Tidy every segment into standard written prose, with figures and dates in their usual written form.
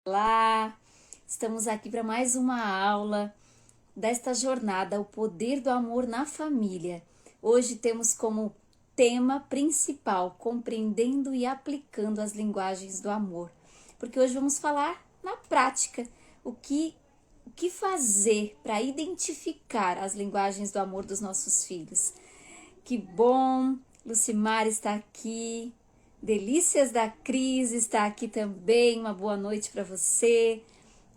Olá, estamos aqui para mais uma aula desta jornada, o poder do amor na família. Hoje temos como tema principal, compreendendo e aplicando as linguagens do amor. Porque hoje vamos falar na prática, o que fazer para identificar as linguagens do amor dos nossos filhos. Que bom, Lucimar está aqui. Delícias da Cris está aqui também, uma boa noite para você.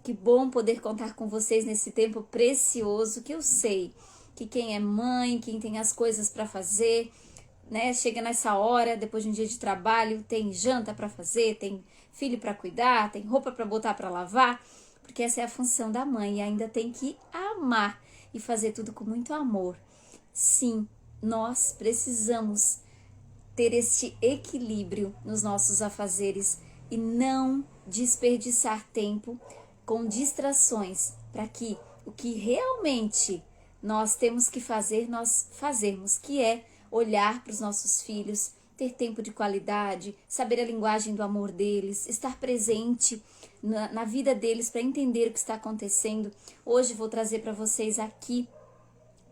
Que bom poder contar com vocês nesse tempo precioso, que eu sei que quem é mãe, quem tem as coisas para fazer, né, chega nessa hora, depois de um dia de trabalho, tem janta para fazer, tem filho para cuidar, tem roupa para botar para lavar, porque essa é a função da mãe e ainda tem que amar e fazer tudo com muito amor. Sim, nós precisamos ter este equilíbrio nos nossos afazeres e não desperdiçar tempo com distrações, para que o que realmente nós temos que fazer, nós fazermos, que é olhar para os nossos filhos, ter tempo de qualidade, saber a linguagem do amor deles, estar presente na vida deles para entender o que está acontecendo. Hoje vou trazer para vocês aqui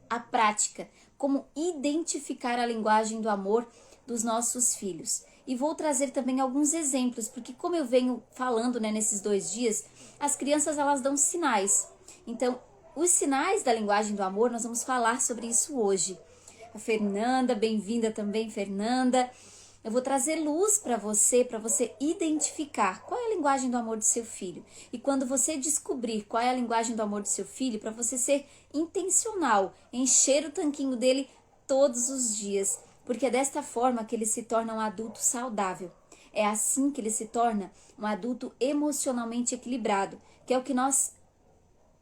a prática, como identificar a linguagem do amor dos nossos filhos. E vou trazer também alguns exemplos, porque como eu venho falando, né, nesses 2 dias, as crianças elas dão sinais. Então, os sinais da linguagem do amor, nós vamos falar sobre isso hoje. A Fernanda, bem-vinda também, Fernanda. Eu vou trazer luz para você identificar qual é a linguagem do amor do seu filho. E quando você descobrir qual é a linguagem do amor do seu filho, para você ser intencional, encher o tanquinho dele todos os dias. Porque é desta forma que ele se torna um adulto saudável. É assim que ele se torna um adulto emocionalmente equilibrado, que é o que nós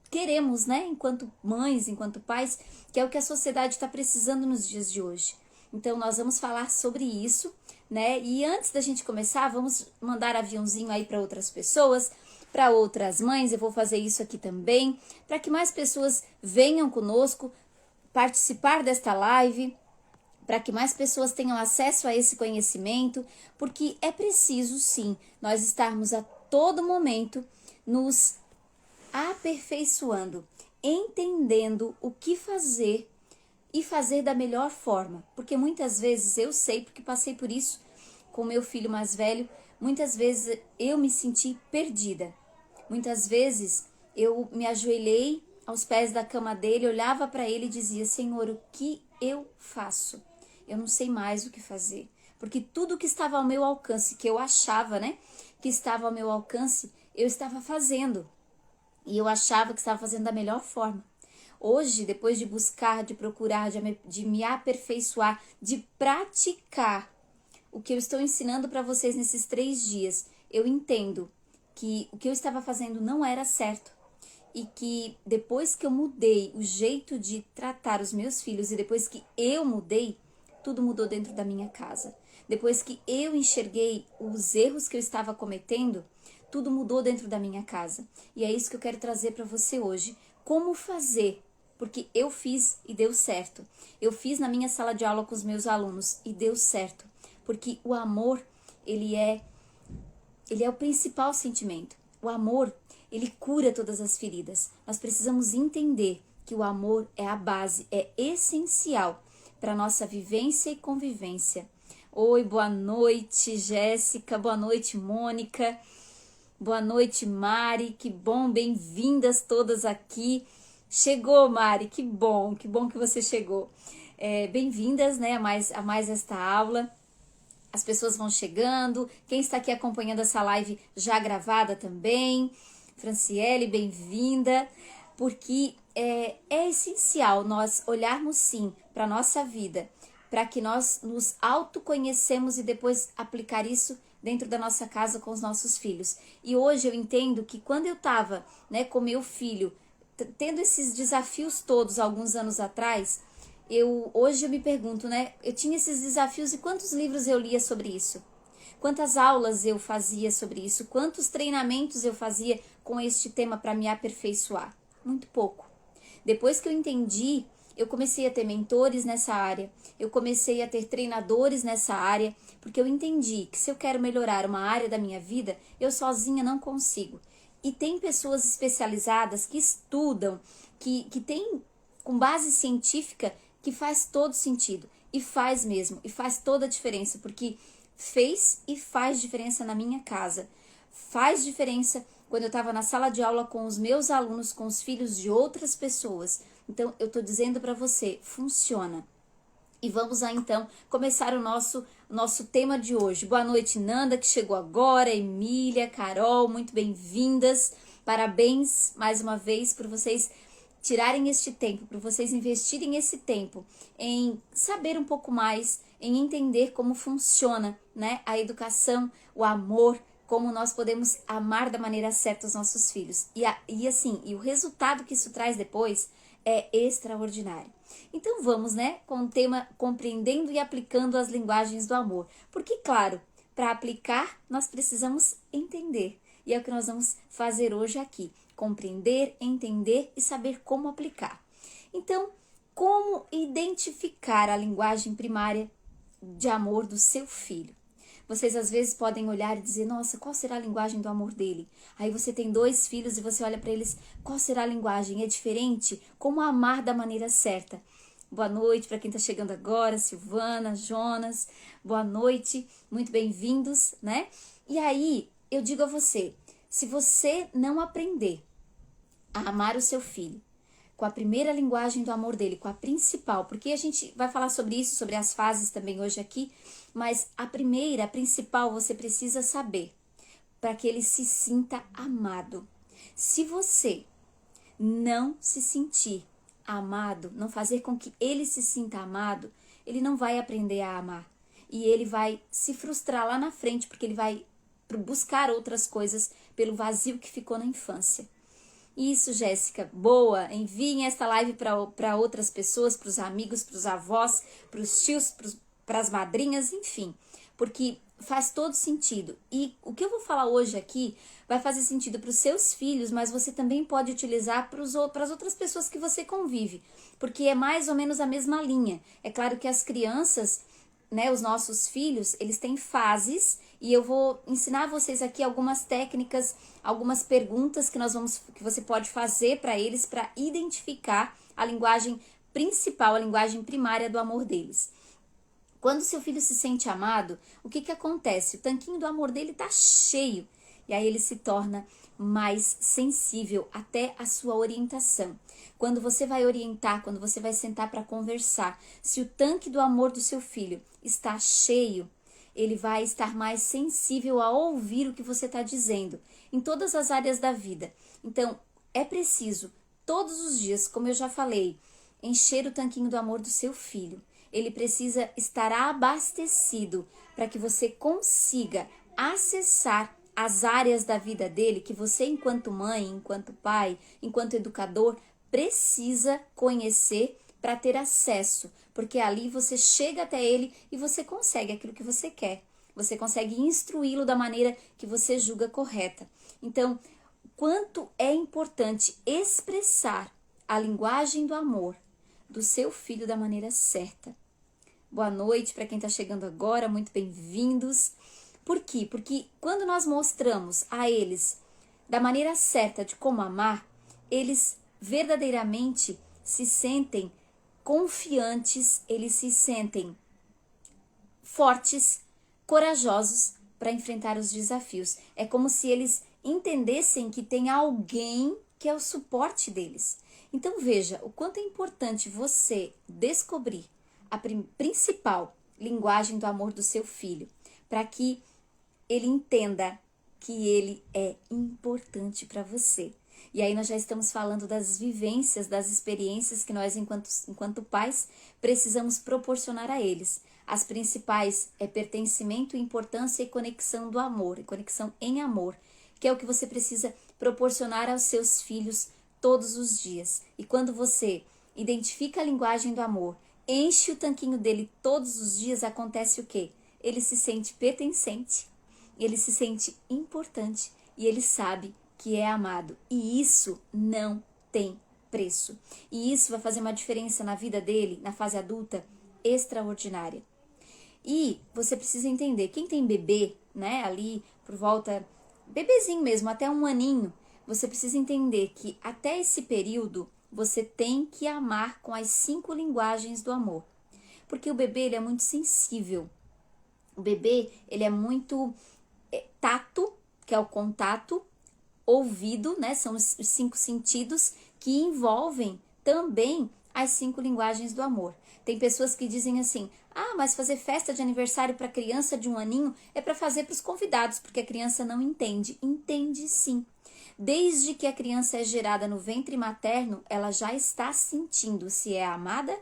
queremos, né? Enquanto mães, enquanto pais, que é o que a sociedade está precisando nos dias de hoje. Então, nós vamos falar sobre isso, né? E antes da gente começar, vamos mandar aviãozinho aí para outras pessoas, para outras mães. Eu vou fazer isso aqui também, para que mais pessoas venham conosco participar desta live, para que mais pessoas tenham acesso a esse conhecimento, porque é preciso sim nós estarmos a todo momento nos aperfeiçoando, entendendo o que fazer e fazer da melhor forma, porque muitas vezes eu sei, porque passei por isso com meu filho mais velho, muitas vezes eu me senti perdida, muitas vezes eu me ajoelhei aos pés da cama dele, olhava para ele e dizia: Senhor, o que eu faço? Eu não sei mais o que fazer, porque tudo que estava ao meu alcance, que eu achava, né, que estava ao meu alcance, eu estava fazendo, e eu achava que estava fazendo da melhor forma. Hoje, depois de buscar, de procurar, de me aperfeiçoar, de praticar o que eu estou ensinando para vocês nesses 3 dias, eu entendo que o que eu estava fazendo não era certo. E que depois que eu mudei o jeito de tratar os meus filhos e depois que eu mudei, tudo mudou dentro da minha casa. Depois que eu enxerguei os erros que eu estava cometendo, tudo mudou dentro da minha casa. E é isso que eu quero trazer para você hoje. Como fazer? Porque eu fiz e deu certo. Eu fiz na minha sala de aula com os meus alunos e deu certo. Porque o amor, ele é o principal sentimento. O amor, ele cura todas as feridas. Nós precisamos entender que o amor é a base, é essencial para a nossa vivência e convivência. Oi, boa noite, Jéssica. Boa noite, Mônica. Boa noite, Mari. Que bom, bem-vindas todas aqui. Chegou, Mari, que bom que você chegou. Bem-vindas, né, a mais esta aula. As pessoas vão chegando. Quem está aqui acompanhando essa live já gravada também. Franciele, bem-vinda. Porque é essencial nós olharmos sim para a nossa vida, para que nós nos autoconhecemos e depois aplicar isso dentro da nossa casa com os nossos filhos. E hoje eu entendo que quando eu estava, né, com meu filho, tendo esses desafios todos alguns anos atrás, hoje eu me pergunto, né, eu tinha esses desafios e quantos livros eu lia sobre isso? Quantas aulas eu fazia sobre isso? Quantos treinamentos eu fazia com este tema para me aperfeiçoar? Muito pouco. Depois que eu entendi, eu comecei a ter mentores nessa área, eu comecei a ter treinadores nessa área, porque eu entendi que se eu quero melhorar uma área da minha vida, eu sozinha não consigo. E tem pessoas especializadas que estudam, que tem com base científica, que faz todo sentido. E faz mesmo, e faz toda a diferença, porque fez e faz diferença na minha casa. Faz diferença quando eu estava na sala de aula com os meus alunos, com os filhos de outras pessoas. Então, eu estou dizendo para você, funciona. E vamos lá, então, começar o nosso tema de hoje. Boa noite, Nanda, que chegou agora, Emília, Carol, muito bem-vindas. Parabéns, mais uma vez, por vocês tirarem este tempo, por vocês investirem esse tempo em saber um pouco mais, em entender como funciona, né, a educação, o amor, como nós podemos amar da maneira certa os nossos filhos. E o resultado que isso traz depois é extraordinário. Então vamos, né, com o tema compreendendo e aplicando as linguagens do amor. Porque, claro, para aplicar nós precisamos entender. E é o que nós vamos fazer hoje aqui. Compreender, entender e saber como aplicar. Então, como identificar a linguagem primária de amor do seu filho? Vocês às vezes podem olhar e dizer, nossa, qual será a linguagem do amor dele? Aí você tem 2 filhos e você olha para eles, qual será a linguagem? É diferente? Como amar da maneira certa? Boa noite para quem está chegando agora, Silvana, Jonas, boa noite, muito bem-vindos, né? E aí, eu digo a você, se você não aprender a amar o seu filho com a primeira linguagem do amor dele, com a principal, porque a gente vai falar sobre isso, sobre as fases também hoje aqui, mas a primeira, a principal, você precisa saber para que ele se sinta amado. Se você não se sentir amado, não fazer com que ele se sinta amado, ele não vai aprender a amar. E ele vai se frustrar lá na frente, porque ele vai buscar outras coisas pelo vazio que ficou na infância. Isso, Jéssica, boa, enviem esta live para outras pessoas, para os amigos, para os avós, para os tios, para as madrinhas, enfim, porque faz todo sentido. E o que eu vou falar hoje aqui vai fazer sentido para os seus filhos, mas você também pode utilizar para as outras pessoas que você convive, porque é mais ou menos a mesma linha. É claro que as crianças, né, os nossos filhos, eles têm fases, e eu vou ensinar vocês aqui algumas técnicas, algumas perguntas que você pode fazer para eles para identificar a linguagem principal, a linguagem primária do amor deles. Quando seu filho se sente amado, o que acontece? O tanquinho do amor dele está cheio, e aí ele se torna mais sensível até a sua orientação. Quando você vai orientar, quando você vai sentar para conversar, se o tanque do amor do seu filho está cheio, ele vai estar mais sensível a ouvir o que você está dizendo, em todas as áreas da vida. Então, é preciso, todos os dias, como eu já falei, encher o tanquinho do amor do seu filho. Ele precisa estar abastecido para que você consiga acessar as áreas da vida dele que você, enquanto mãe, enquanto pai, enquanto educador, precisa conhecer para ter acesso, porque ali você chega até ele e você consegue aquilo que você quer. Você consegue instruí-lo da maneira que você julga correta. Então, quanto é importante expressar a linguagem do amor do seu filho da maneira certa. Boa noite para quem está chegando agora, muito bem-vindos. Por quê? Porque quando nós mostramos a eles da maneira certa de como amar, eles verdadeiramente se sentem confiantes, eles se sentem fortes, corajosos para enfrentar os desafios. É como se eles entendessem que tem alguém que é o suporte deles. Então veja o quanto é importante você descobrir a principal linguagem do amor do seu filho, para que ele entenda que ele é importante para você. E aí nós já estamos falando das vivências, das experiências que nós, enquanto pais, precisamos proporcionar a eles. As principais é pertencimento, importância e conexão do amor, e conexão em amor, que é o que você precisa proporcionar aos seus filhos todos os dias. E quando você identifica a linguagem do amor, enche o tanquinho dele todos os dias, acontece o quê? Ele se sente pertencente, ele se sente importante e ele sabe que é amado. E isso não tem preço. E isso vai fazer uma diferença na vida dele, na fase adulta, extraordinária. E você precisa entender, quem tem bebê, né, ali por volta, bebezinho mesmo, até 1 aninho, você precisa entender que até esse período você tem que amar com as 5 linguagens do amor. Porque o bebê ele é muito sensível. O bebê ele é muito tato, que é o contato, ouvido, né? São os 5 sentidos que envolvem também as 5 linguagens do amor. Tem pessoas que dizem assim: ah, mas fazer festa de aniversário para criança de 1 aninho é para fazer para os convidados, porque a criança não entende. Entende sim. Desde que a criança é gerada no ventre materno, ela já está sentindo se é amada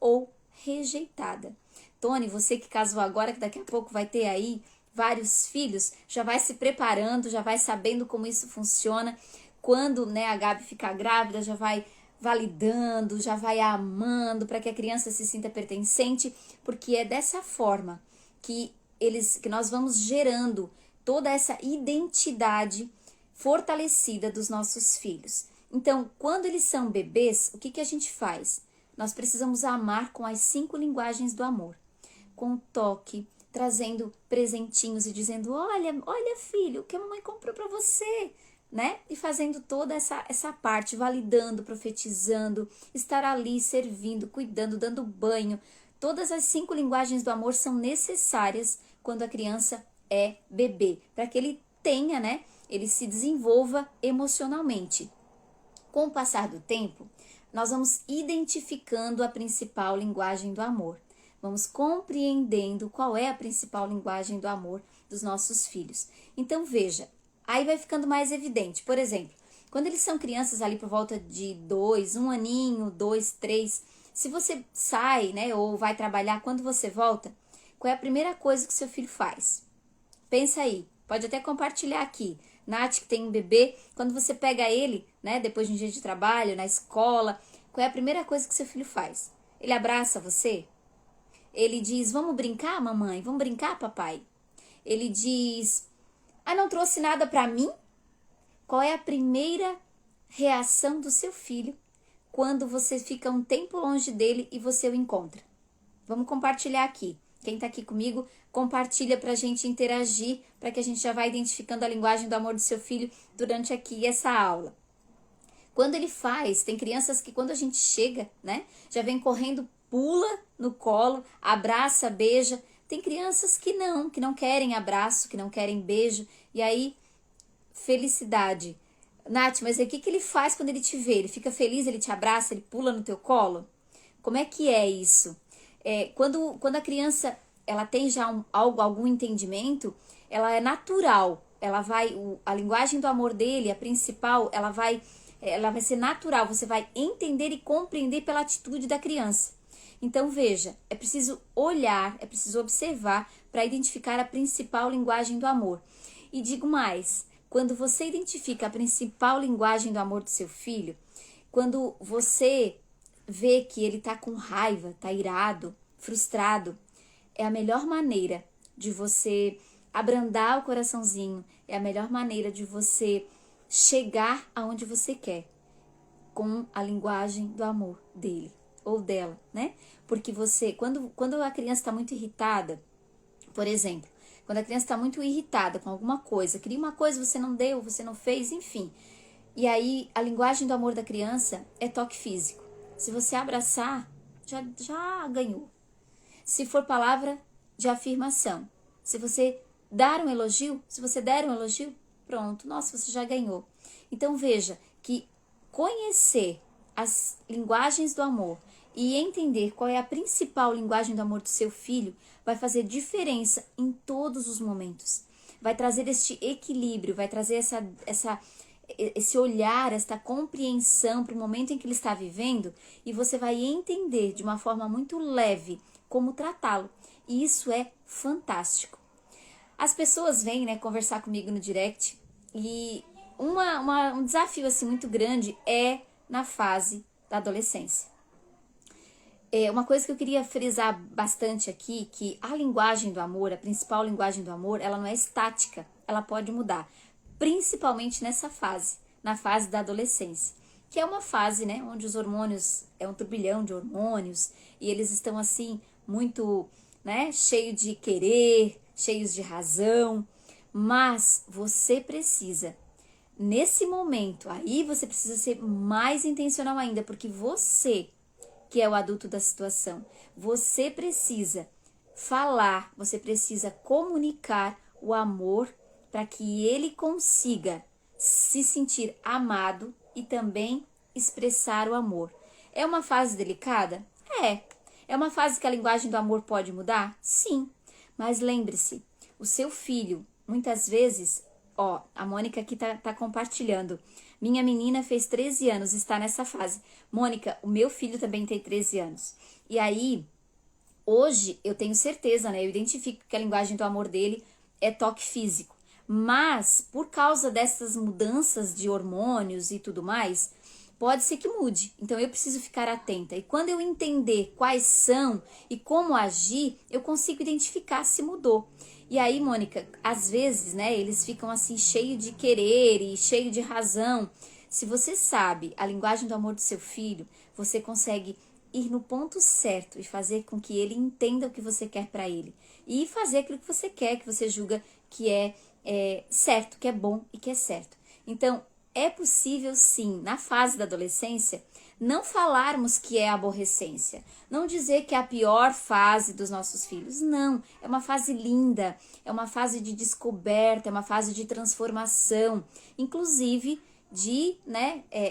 ou rejeitada. Tony, você que casou agora, que daqui a pouco vai ter aí vários filhos, já vai se preparando, já vai sabendo como isso funciona. Quando, né, a Gabi ficar grávida, já vai validando, já vai amando para que a criança se sinta pertencente, porque é dessa forma que nós vamos gerando toda essa identidade fortalecida dos nossos filhos. Então, quando eles são bebês, o que a gente faz? Nós precisamos amar com as 5 linguagens do amor. Com toque, trazendo presentinhos e dizendo: olha filho, o que a mamãe comprou para você, né? E fazendo toda essa parte, validando, profetizando, estar ali servindo, cuidando, dando banho. Todas as 5 linguagens do amor são necessárias quando a criança é bebê, para que ele tenha, né? Ele se desenvolva emocionalmente. Com o passar do tempo, nós vamos identificando a principal linguagem do amor. Vamos compreendendo qual é a principal linguagem do amor dos nossos filhos. Então veja, aí vai ficando mais evidente. Por exemplo, quando eles são crianças ali por volta de 2, 1 aninho, 2, 3, se você sai, né, ou vai trabalhar, quando você volta, qual é a primeira coisa que seu filho faz? Pensa aí, pode até compartilhar aqui. Nath, que tem um bebê, quando você pega ele, né, depois de um dia de trabalho, na escola, qual é a primeira coisa que seu filho faz? Ele abraça você? Ele diz: vamos brincar, mamãe? Vamos brincar, papai? Ele diz: ah, não trouxe nada para mim? Qual é a primeira reação do seu filho quando você fica um tempo longe dele e você o encontra? Vamos compartilhar aqui. Quem está aqui comigo, compartilha para a gente interagir, para que a gente já vá identificando a linguagem do amor do seu filho durante aqui essa aula. Quando ele faz, tem crianças que quando a gente chega, né, já vem correndo, pula no colo, abraça, beija. Tem crianças que não querem abraço, que não querem beijo. E aí, felicidade. Nath, mas o que ele faz quando ele te vê? Ele fica feliz, ele te abraça, ele pula no teu colo? Como é que é isso? Quando a criança ela tem já algum entendimento, ela é natural. A linguagem do amor dele, a principal, ela vai ser natural. Você vai entender e compreender pela atitude da criança. Então veja, é preciso olhar, é preciso observar para identificar a principal linguagem do amor. E digo mais, quando você identifica a principal linguagem do amor do seu filho, quando você vê que ele está com raiva, está irado, frustrado, é a melhor maneira de você abrandar o coraçãozinho, é a melhor maneira de você chegar aonde você quer, com a linguagem do amor dele ou dela, né? Porque quando a criança está muito irritada, por exemplo, quando a criança está muito irritada com alguma coisa, queria uma coisa, você não deu, você não fez, enfim. E aí, a linguagem do amor da criança é toque físico. Se você abraçar, já ganhou. Se for palavra de afirmação, se você dar um elogio, se você der um elogio, pronto, nossa, você já ganhou. Então veja que conhecer as linguagens do amor e entender qual é a principal linguagem do amor do seu filho vai fazer diferença em todos os momentos. Vai trazer este equilíbrio, vai trazer esse olhar, esta compreensão para o momento em que ele está vivendo, e você vai entender de uma forma muito leve como tratá-lo. E isso é fantástico. As pessoas vêm, né, conversar comigo no direct, e um desafio assim muito grande é na fase da adolescência. Uma coisa que eu queria frisar bastante aqui, que a linguagem do amor, a principal linguagem do amor, ela não é estática, ela pode mudar, principalmente nessa fase, na fase da adolescência, que é uma fase, né, onde os hormônios, é um turbilhão de hormônios, e eles estão assim, muito, né, cheios de querer, cheios de razão, mas você precisa, nesse momento, aí você precisa ser mais intencional ainda, porque você, que é o adulto da situação, você precisa falar, você precisa comunicar o amor para que ele consiga se sentir amado e também expressar o amor. É uma fase delicada? É. É uma fase que a linguagem do amor pode mudar? Sim. Mas lembre-se, o seu filho, muitas vezes, a Mônica aqui tá compartilhando. Minha menina fez 13 anos, está nessa fase. Mônica, o meu filho também tem 13 anos. E aí, hoje, eu tenho certeza, né? Eu identifico que a linguagem do amor dele é toque físico. Mas, por causa dessas mudanças de hormônios e tudo mais, pode ser que mude. Então, eu preciso ficar atenta. E quando eu entender quais são e como agir, eu consigo identificar se mudou. E aí, Mônica, às vezes, né, eles ficam assim, cheio de querer e cheio de razão. Se você sabe a linguagem do amor do seu filho, você consegue ir no ponto certo e fazer com que ele entenda o que você quer para ele. E fazer aquilo que você quer, que você julga que é certo, que é bom e que é certo. Então, é possível sim, na fase da adolescência, não falarmos que é aborrecência, não dizer que é a pior fase dos nossos filhos. Não, é uma fase linda, é uma fase de descoberta, é uma fase de transformação, inclusive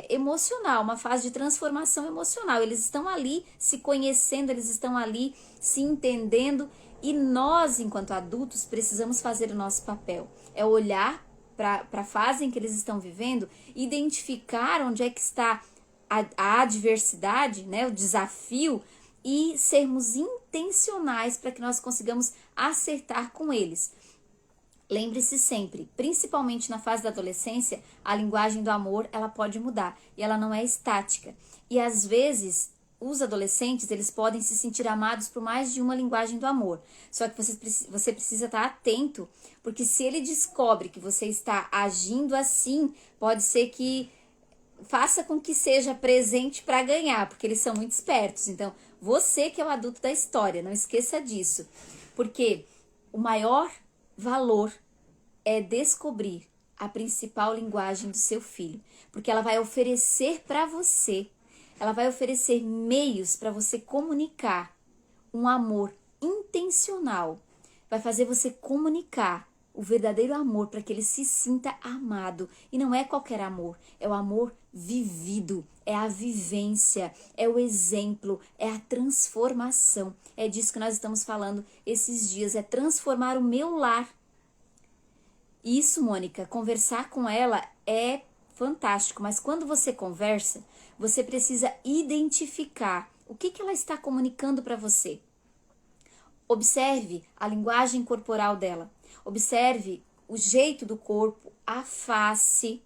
emocional, uma fase de transformação emocional. Eles estão ali se conhecendo, eles estão ali se entendendo e nós, enquanto adultos, precisamos fazer o nosso papel. É olhar para a fase em que eles estão vivendo, identificar onde é que está a adversidade, né, o desafio, e sermos intencionais para que nós consigamos acertar com eles. Lembre-se sempre, principalmente na fase da adolescência, a linguagem do amor ela pode mudar e ela não é estática. E às vezes os adolescentes eles podem se sentir amados por mais de uma linguagem do amor. Só que você precisa estar atento, porque se ele descobre que você está agindo assim, pode ser que faça com que seja presente para ganhar, porque eles são muito espertos. Então, você que é o adulto da história, não esqueça disso. Porque o maior valor é descobrir a principal linguagem do seu filho, porque ela vai oferecer para você, ela vai oferecer meios para você comunicar um amor intencional, vai fazer você comunicar o verdadeiro amor para que ele se sinta amado. E não é qualquer amor, é o amor vivido, é a vivência, é o exemplo, é a transformação. É disso que nós estamos falando esses dias, é transformar o meu lar. Isso, Mônica, conversar com ela é fantástico, mas quando você conversa, você precisa identificar o que ela está comunicando para você. Observe a linguagem corporal dela. Observe o jeito do corpo, a face.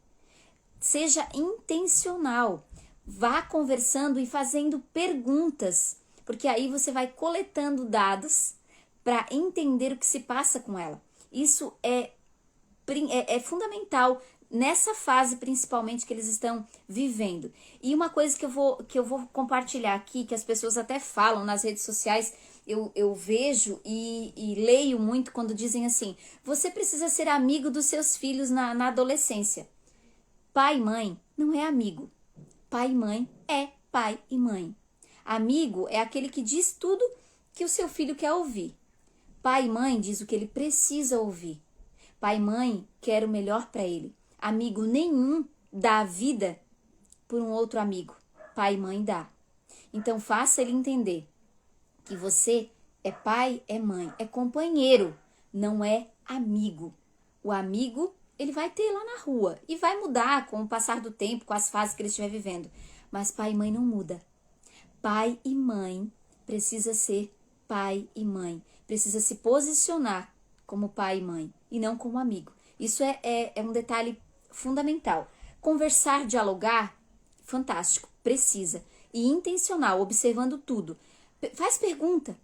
Seja intencional. Vá conversando e fazendo perguntas, porque aí você vai coletando dados para entender o que se passa com ela. Isso é fundamental nessa fase principalmente que eles estão vivendo. E uma coisa que eu vou compartilhar aqui, que as pessoas até falam nas redes sociais, eu vejo e leio muito quando dizem assim: você precisa ser amigo dos seus filhos na adolescência. Pai e mãe não é amigo. Pai e mãe é pai e mãe. Amigo é aquele que diz tudo que o seu filho quer ouvir. Pai e mãe diz o que ele precisa ouvir. Pai e mãe quer o melhor para ele. Amigo nenhum dá a vida por um outro amigo. Pai e mãe dá. Então faça ele entender que você é pai, é mãe, é companheiro, não é amigo. O amigo, ele vai ter lá na rua e vai mudar com o passar do tempo, com as fases que ele estiver vivendo. Mas pai e mãe não muda. Pai e mãe precisa ser pai e mãe. Precisa se posicionar como pai e mãe e não como amigo. Isso é um detalhe fundamental. Conversar, dialogar, fantástico, precisa. E intencional, observando tudo. Faz pergunta.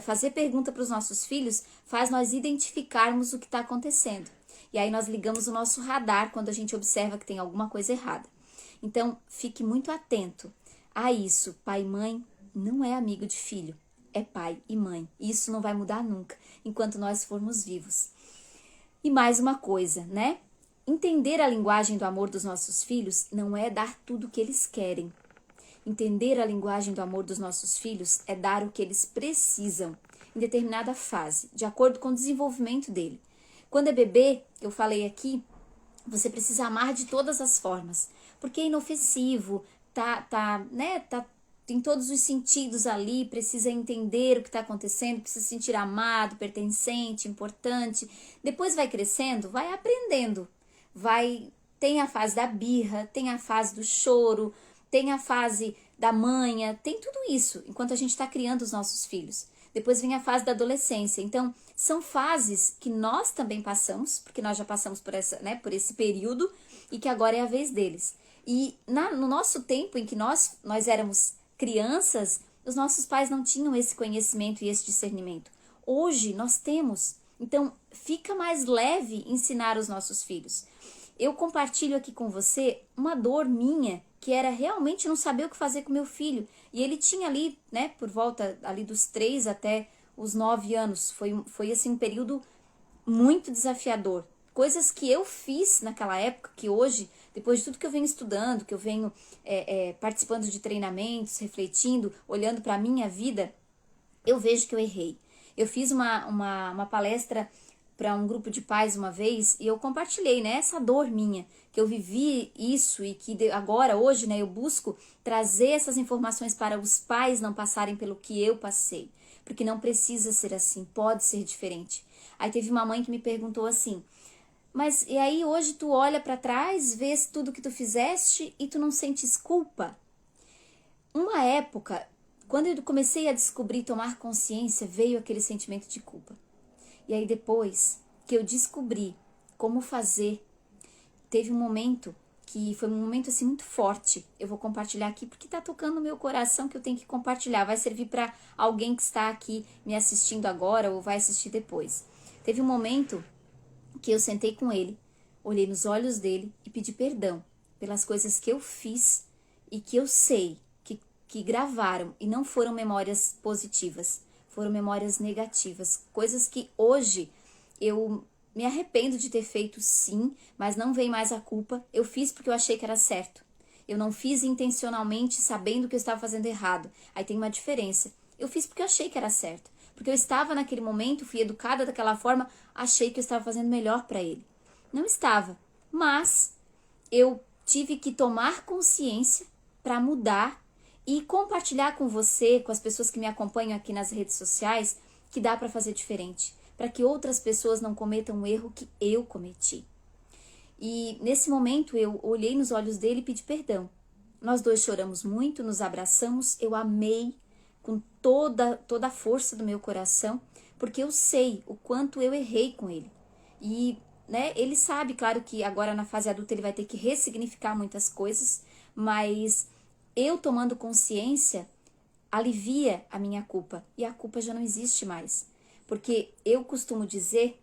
Fazer pergunta para os nossos filhos faz nós identificarmos o que está acontecendo. E aí nós ligamos o nosso radar quando a gente observa que tem alguma coisa errada. Então, fique muito atento a isso. Pai e mãe não é amigo de filho, é pai e mãe. Isso não vai mudar nunca, enquanto nós formos vivos. E mais uma coisa, né? entender a linguagem do amor dos nossos filhos não é dar tudo o que eles querem. Entender a linguagem do amor dos nossos filhos é dar o que eles precisam em determinada fase, de acordo com o desenvolvimento dele. Quando é bebê, eu falei aqui, você precisa amar de todas as formas, porque é inofensivo, tem todos os sentidos ali, precisa entender o que está acontecendo, precisa se sentir amado, pertencente, importante. Depois vai crescendo, vai aprendendo, tem a fase da birra, tem a fase do choro, tem a fase da manha, tem tudo isso, enquanto a gente está criando os nossos filhos. Depois vem a fase da adolescência. Então, são fases que nós também passamos, porque nós já passamos por esse período, e que agora é a vez deles. E no nosso tempo em que nós éramos crianças, os nossos pais não tinham esse conhecimento e esse discernimento. Hoje nós temos. Então, fica mais leve ensinar os nossos filhos. Eu compartilho aqui com você uma dor minha, que era realmente não saber o que fazer com meu filho. E ele tinha ali, por volta ali dos 3 até os 9 anos. Foi assim um período muito desafiador. Coisas que eu fiz naquela época, que hoje, depois de tudo que eu venho estudando, que eu venho participando de treinamentos, refletindo, olhando para a minha vida, eu vejo que eu errei. Eu fiz uma palestra para um grupo de pais uma vez e eu compartilhei, essa dor minha, que eu vivi isso e que agora, hoje, eu busco trazer essas informações para os pais não passarem pelo que eu passei. Porque não precisa ser assim, pode ser diferente. Aí teve uma mãe que me perguntou assim, mas e aí hoje tu olha para trás, vês tudo que tu fizeste e tu não sentes culpa? Uma época, quando eu comecei a descobrir, tomar consciência, veio aquele sentimento de culpa. E aí depois que eu descobri como fazer, teve um momento que foi um momento assim muito forte. Eu vou compartilhar aqui porque tá tocando no meu coração, que eu tenho que compartilhar. Vai servir para alguém que está aqui me assistindo agora ou vai assistir depois. Teve um momento que eu sentei com ele, olhei nos olhos dele e pedi perdão pelas coisas que eu fiz e que eu sei que gravaram e não foram memórias positivas, foram memórias negativas, coisas que hoje eu me arrependo de ter feito, sim, mas não vem mais a culpa. Eu fiz porque eu achei que era certo. Eu não fiz intencionalmente sabendo que eu estava fazendo errado. Aí tem uma diferença. Eu fiz porque eu achei que era certo. Porque eu estava naquele momento, fui educada daquela forma, achei que eu estava fazendo melhor para ele. Não estava, mas eu tive que tomar consciência para mudar e compartilhar com você, com as pessoas que me acompanham aqui nas redes sociais, que dá para fazer diferente, para que outras pessoas não cometam o erro que eu cometi. E nesse momento eu olhei nos olhos dele e pedi perdão. Nós dois choramos muito, nos abraçamos, eu amei com toda a força do meu coração, porque eu sei o quanto eu errei com ele. E ele sabe, claro que agora na fase adulta ele vai ter que ressignificar muitas coisas, mas eu tomando consciência alivia a minha culpa e a culpa já não existe mais. Porque eu costumo dizer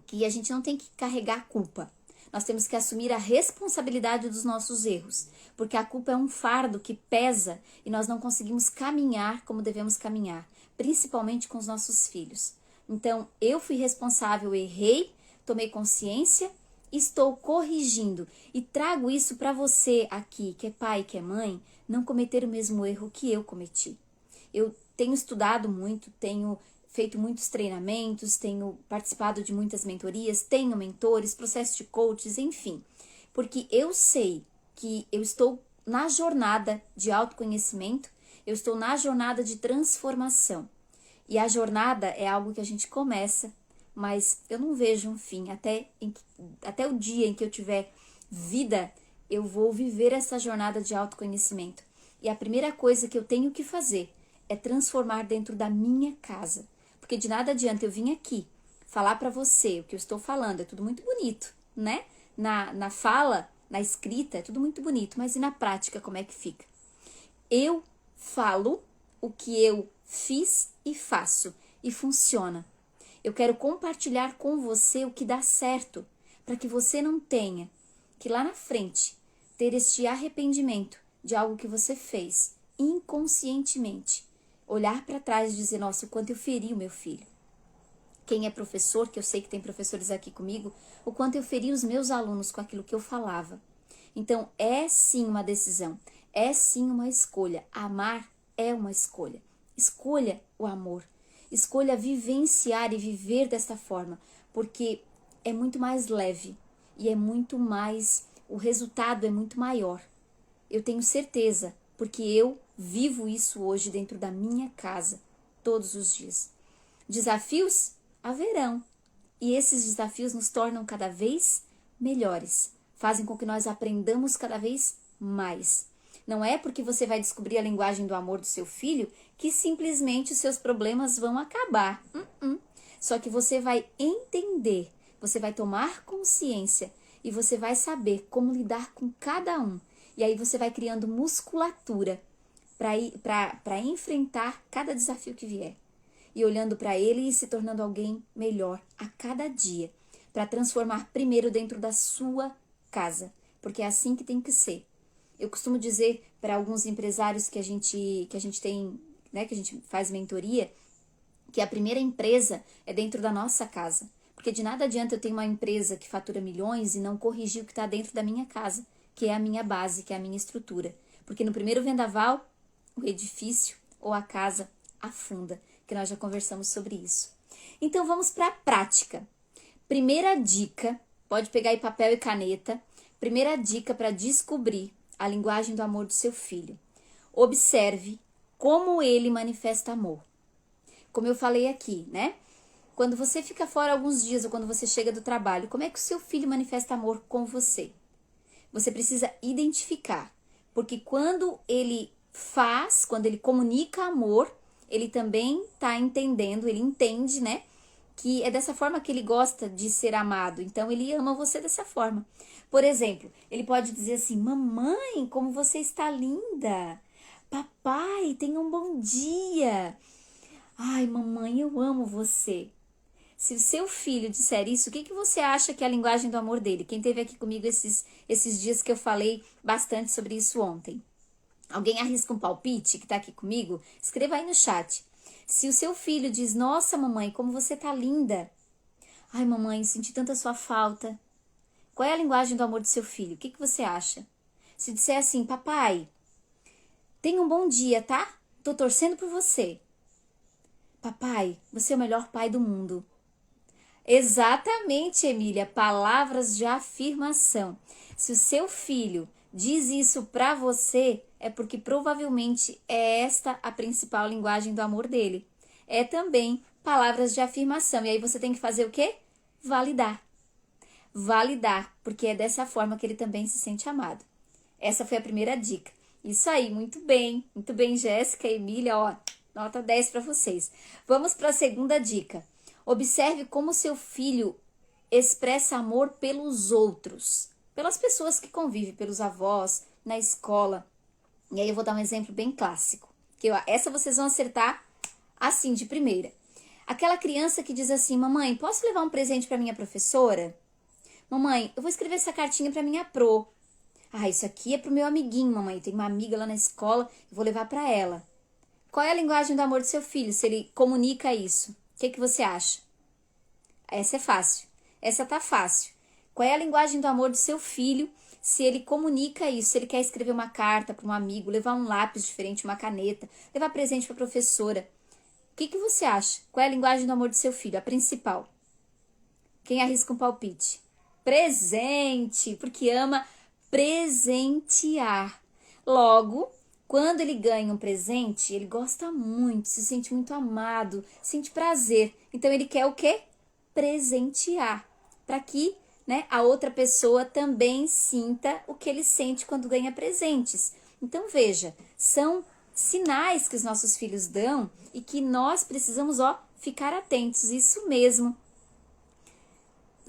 que a gente não tem que carregar a culpa. Nós temos que assumir a responsabilidade dos nossos erros, porque a culpa é um fardo que pesa e nós não conseguimos caminhar como devemos caminhar, principalmente com os nossos filhos. Então, eu fui responsável, errei, tomei consciência, estou corrigindo e trago isso para você aqui, que é pai, que é mãe, não cometer o mesmo erro que eu cometi. Eu tenho estudado muito, tenho feito muitos treinamentos, tenho participado de muitas mentorias, tenho mentores, processos de coaches, enfim. Porque eu sei que eu estou na jornada de autoconhecimento, eu estou na jornada de transformação. E a jornada é algo que a gente começa, mas eu não vejo um fim. Até o dia em que eu tiver vida, eu vou viver essa jornada de autoconhecimento. E a primeira coisa que eu tenho que fazer é transformar dentro da minha casa. Porque de nada adianta eu vir aqui falar para você o que eu estou falando, é tudo muito bonito, né? Na fala, na escrita, é tudo muito bonito, mas e na prática como é que fica? Eu falo o que eu fiz e faço e funciona. Eu quero compartilhar com você o que dá certo, para que você não tenha que lá na frente ter este arrependimento de algo que você fez inconscientemente. Olhar para trás e dizer, nossa, o quanto eu feri o meu filho. Quem é professor, que eu sei que tem professores aqui comigo, o quanto eu feria os meus alunos com aquilo que eu falava. Então, é sim uma decisão, é sim uma escolha. Amar é uma escolha. Escolha o amor, escolha vivenciar e viver desta forma, porque é muito mais leve e é muito mais, o resultado é muito maior. Eu tenho certeza, porque eu vivo isso hoje dentro da minha casa, todos os dias. Desafios haverão, e esses desafios nos tornam cada vez melhores, fazem com que nós aprendamos cada vez mais. Não é porque você vai descobrir a linguagem do amor do seu filho que simplesmente os seus problemas vão acabar. Só que você vai entender, você vai tomar consciência e você vai saber como lidar com cada um. E aí você vai criando musculatura para enfrentar cada desafio que vier. E olhando para ele e se tornando alguém melhor a cada dia. Para transformar primeiro dentro da sua casa. Porque é assim que tem que ser. Eu costumo dizer para alguns empresários que a gente tem, né, que a gente faz mentoria, que a primeira empresa é dentro da nossa casa. Porque de nada adianta eu ter uma empresa que fatura milhões e não corrigir o que está dentro da minha casa, que é a minha base, que é a minha estrutura. Porque no primeiro vendaval, o edifício ou a casa afunda, que nós já conversamos sobre isso. Então vamos para a prática. Primeira dica, pode pegar aí papel e caneta. Primeira dica para descobrir a linguagem do amor do seu filho. Observe como ele manifesta amor. Como eu falei aqui, né? Quando você fica fora alguns dias ou quando você chega do trabalho, como é que o seu filho manifesta amor com você? Você precisa identificar, porque quando ele faz, quando ele comunica amor, ele também está entendendo, ele entende, né? Que é dessa forma que ele gosta de ser amado. Então, ele ama você dessa forma. Por exemplo, ele pode dizer assim: mamãe, como você está linda. Papai, tenha um bom dia. Ai, mamãe, eu amo você. Se o seu filho disser isso, o que você acha que é a linguagem do amor dele? Quem esteve aqui comigo esses dias que eu falei bastante sobre isso ontem. Alguém arrisca um palpite que está aqui comigo? Escreva aí no chat. Se o seu filho diz: nossa, mamãe, como você tá linda. Ai, mamãe, senti tanta sua falta. Qual é a linguagem do amor do seu filho? O que você acha? Se disser assim: papai, tenha um bom dia, tá? Tô torcendo por você. Papai, você é o melhor pai do mundo. Exatamente, Emília, palavras de afirmação. Se o seu filho diz isso pra você, é porque provavelmente é esta a principal linguagem do amor dele. É também palavras de afirmação. E aí você tem que fazer o quê? Validar. Validar, porque é dessa forma que ele também se sente amado. Essa foi a primeira dica. Isso aí, muito bem, Jéssica, Emília, ó, nota 10 para vocês. Vamos para a segunda dica. Observe como seu filho expressa amor pelos outros, pelas pessoas que convivem, pelos avós, na escola. E aí eu vou dar um exemplo bem clássico, que essa vocês vão acertar assim de primeira. Aquela criança que diz assim: mamãe, posso levar um presente para minha professora? Mamãe, eu vou escrever essa cartinha para minha pro. Ah, isso aqui é pro meu amiguinho, mamãe. Tem uma amiga lá na escola, eu vou levar para ela. Qual é a linguagem do amor do seu filho, se ele comunica isso? O que você acha? Essa é fácil. Essa tá fácil. Qual é a linguagem do amor do seu filho, se ele comunica isso? Se ele quer escrever uma carta para um amigo, levar um lápis diferente, uma caneta, levar presente para a professora. O que você acha? Qual é a linguagem do amor do seu filho? A principal. Quem arrisca um palpite? Presente, porque ama presentear. Logo, quando ele ganha um presente, ele gosta muito, se sente muito amado, sente prazer. Então, ele quer o quê? Presentear. Para que, né, a outra pessoa também sinta o que ele sente quando ganha presentes. Então, veja, são sinais que os nossos filhos dão e que nós precisamos, ficar atentos. Isso mesmo.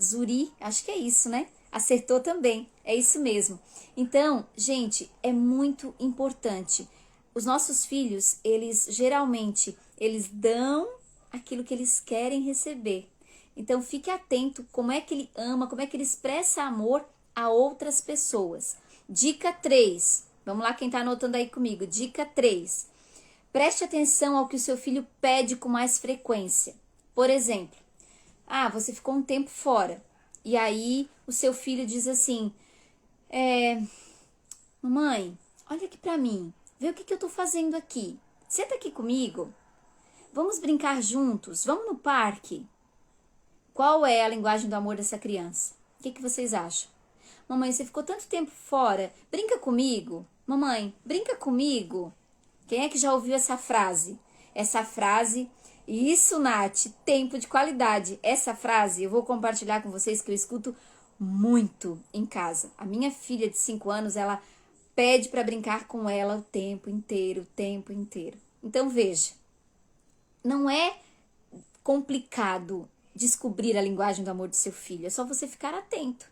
Zuri, acho que é isso, né? Acertou também, é isso mesmo. Então, gente, é muito importante. Os nossos filhos, eles geralmente, eles dão aquilo que eles querem receber. Então, fique atento como é que ele ama, como é que ele expressa amor a outras pessoas. Dica 3. Vamos lá, quem tá anotando aí comigo. Dica 3. Preste atenção ao que o seu filho pede com mais frequência. Por exemplo, Ah, você ficou um tempo fora. E aí o seu filho diz assim, mamãe, olha aqui pra mim, vê o que eu tô fazendo aqui. Senta aqui comigo, vamos brincar juntos, vamos no parque. Qual é a linguagem do amor dessa criança? O que vocês acham? Mamãe, você ficou tanto tempo fora, brinca comigo. Mamãe, brinca comigo. Quem é que já ouviu essa frase? Essa frase, isso, Nath, tempo de qualidade. Essa frase eu vou compartilhar com vocês que eu escuto muito em casa. A minha filha de 5 anos, ela pede para brincar com ela o tempo inteiro, o tempo inteiro. Então veja, não é complicado descobrir a linguagem do amor do seu filho, é só você ficar atento.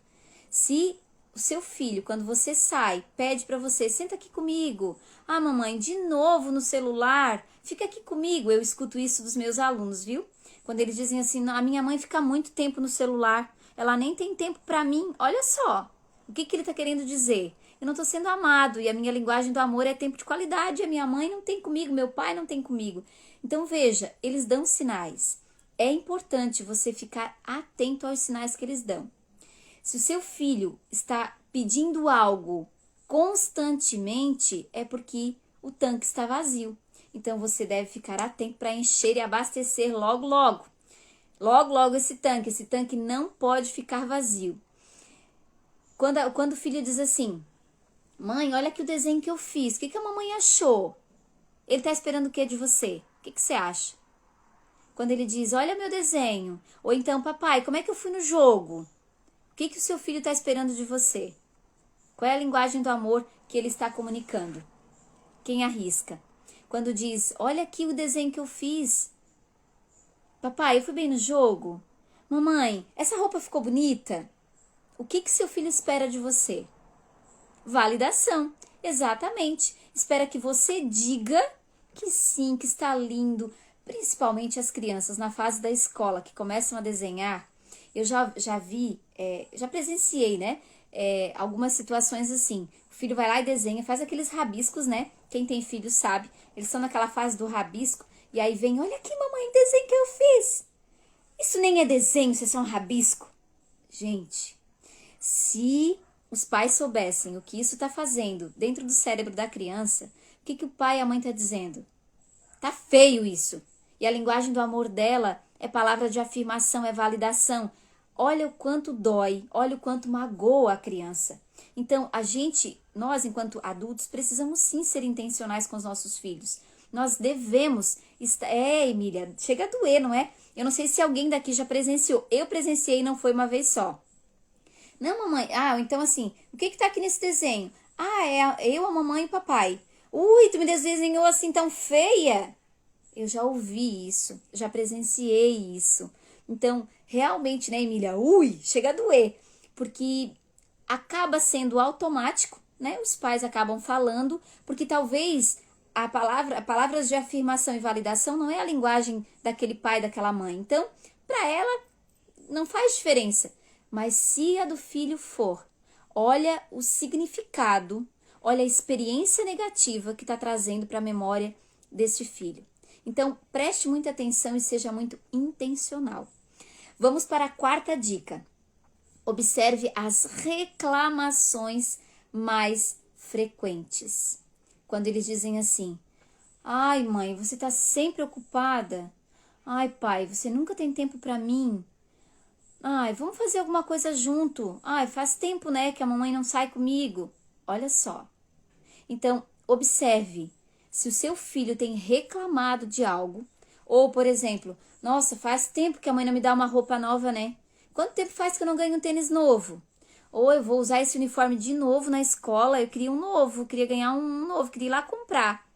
Se o seu filho, quando você sai, pede para você, senta aqui comigo. Ah, mamãe, de novo no celular, fica aqui comigo. Eu escuto isso dos meus alunos, viu? Quando eles dizem assim, a minha mãe fica muito tempo no celular, ela nem tem tempo para mim. Olha só, o que ele está querendo dizer? Eu não estou sendo amado e a minha linguagem do amor é tempo de qualidade. A minha mãe não tem comigo, meu pai não tem comigo. Então veja, eles dão sinais. É importante você ficar atento aos sinais que eles dão. Se o seu filho está pedindo algo constantemente, é porque o tanque está vazio. Então você deve ficar atento para encher e abastecer logo, logo. Logo, logo esse tanque não pode ficar vazio. Quando o filho diz assim, mãe, olha aqui o desenho que eu fiz, o que a mamãe achou? Ele está esperando o que de você? O que você acha? Quando ele diz, olha meu desenho, ou então, papai, como é que eu fui no jogo? O que o seu filho está esperando de você? Qual é a linguagem do amor que ele está comunicando? Quem arrisca? Quando diz, olha aqui o desenho que eu fiz. Papai, eu fui bem no jogo? Mamãe, essa roupa ficou bonita? O que seu filho espera de você? Validação, exatamente. Espera que você diga que sim, que está lindo. Principalmente as crianças na fase da escola que começam a desenhar. Eu já vi, já presenciei, né? Algumas situações assim. O filho vai lá e desenha, faz aqueles rabiscos, né? Quem tem filho sabe. Eles estão naquela fase do rabisco. E aí vem, olha aqui, mamãe, o desenho que eu fiz. Isso nem é desenho, isso é só um rabisco. Gente, se os pais soubessem o que isso está fazendo dentro do cérebro da criança, o que o pai e a mãe estão dizendo? Tá feio isso. E a linguagem do amor dela é palavra de afirmação, é validação. Olha o quanto dói, olha o quanto magoa a criança. Então, nós enquanto adultos, precisamos sim ser intencionais com os nossos filhos. Nós devemos... Emília, chega a doer, não é? Eu não sei se alguém daqui já presenciou. Eu presenciei e não foi uma vez só. Não, mamãe. Então assim, o que tá aqui nesse desenho? É eu, a mamãe e o papai. Ui, tu me desenhou assim tão feia. Eu já ouvi isso, já presenciei isso. Então, realmente, né, Emília? Chega a doer. Porque acaba sendo automático, né? Os pais acabam falando, porque talvez palavras de afirmação e validação não é a linguagem daquele pai, daquela mãe. Então, para ela, não faz diferença. Mas se a do filho for, olha o significado, olha a experiência negativa que está trazendo para a memória desse filho. Então, preste muita atenção e seja muito intencional. Vamos para a quarta dica. Observe as reclamações mais frequentes. Quando eles dizem assim, ai mãe, você está sempre ocupada. Ai pai, você nunca tem tempo para mim. Ai, vamos fazer alguma coisa junto. Ai, faz tempo, né, que a mamãe não sai comigo. Olha só. Então, observe se o seu filho tem reclamado de algo. Ou, por exemplo, nossa, faz tempo que a mãe não me dá uma roupa nova, né? Quanto tempo faz que eu não ganho um tênis novo? Ou eu vou usar esse uniforme de novo na escola, eu queria um novo, queria ganhar um novo, queria ir lá comprar.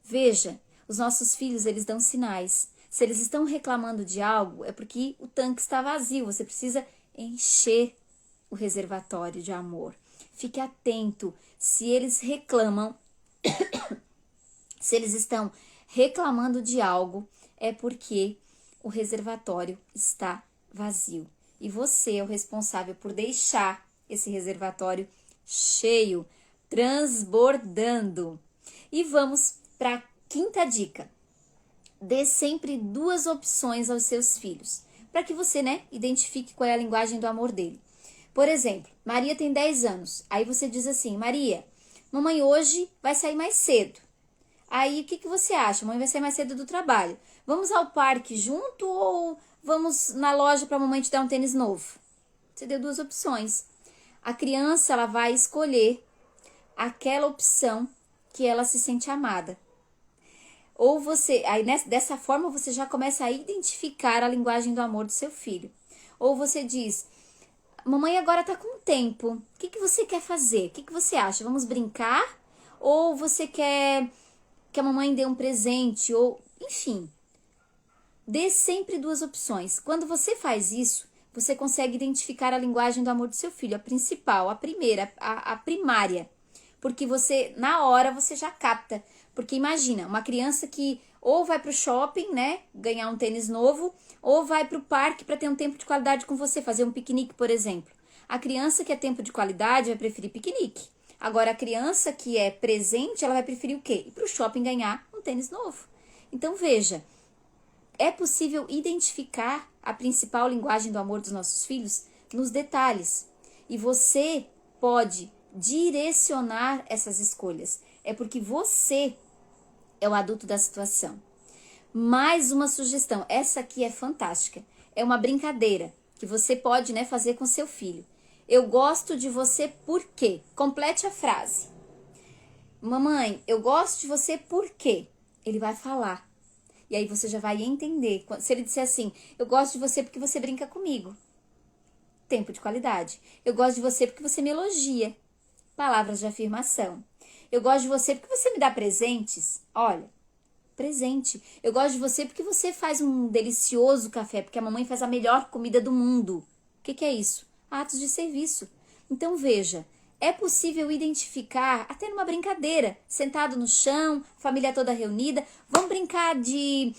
Veja, os nossos filhos, eles dão sinais. Se eles estão reclamando de algo, é porque o tanque está vazio. Você precisa encher o reservatório de amor. Fique atento. Se eles reclamam, se eles estão reclamando de algo, é porque o reservatório está vazio. E você é o responsável por deixar esse reservatório cheio, transbordando. E vamos para a quinta dica. Dê sempre 2 opções aos seus filhos. para que você, né, identifique qual é a linguagem do amor dele. Por exemplo, Maria tem 10 anos. Aí você diz assim: Maria, mamãe hoje vai sair mais cedo. Aí o que você acha? Mamãe vai sair mais cedo do trabalho. Vamos ao parque junto ou vamos na loja para a mamãe te dar um tênis novo? Você deu duas opções. A criança, ela vai escolher aquela opção que ela se sente amada. Ou você, aí dessa forma você já começa a identificar a linguagem do amor do seu filho. Ou você diz: mamãe agora tá com tempo, o que você quer fazer? O que você acha? Vamos brincar? Ou você quer que a mamãe dê um presente? Ou, enfim, dê sempre duas opções. Quando você faz isso, você consegue identificar a linguagem do amor do seu filho, a principal, a primeira, a primária. Porque você, na hora, você já capta. Porque imagina, uma criança que ou vai pro shopping, né, ganhar um tênis novo, ou vai pro parque para ter um tempo de qualidade com você, fazer um piquenique, por exemplo. A criança que é tempo de qualidade vai preferir piquenique. Agora, a criança que é presente, ela vai preferir o quê? Ir pro shopping ganhar um tênis novo. Então, veja, é possível identificar a principal linguagem do amor dos nossos filhos nos detalhes. E você pode direcionar essas escolhas. É porque você é o adulto da situação. Mais uma sugestão, essa aqui é fantástica. É uma brincadeira que você pode, né, fazer com seu filho. Eu gosto de você por quê? Complete a frase. Mamãe, eu gosto de você por quê? Ele vai falar. E aí você já vai entender. Se ele disser assim: eu gosto de você porque você brinca comigo. Tempo de qualidade. Eu gosto de você porque você me elogia. Palavras de afirmação. Eu gosto de você porque você me dá presentes. Olha, presente. Eu gosto de você porque você faz um delicioso café, porque a mamãe faz a melhor comida do mundo. O que é isso? Atos de serviço. Então veja, é possível identificar, até numa brincadeira, sentado no chão, família toda reunida, vamos brincar de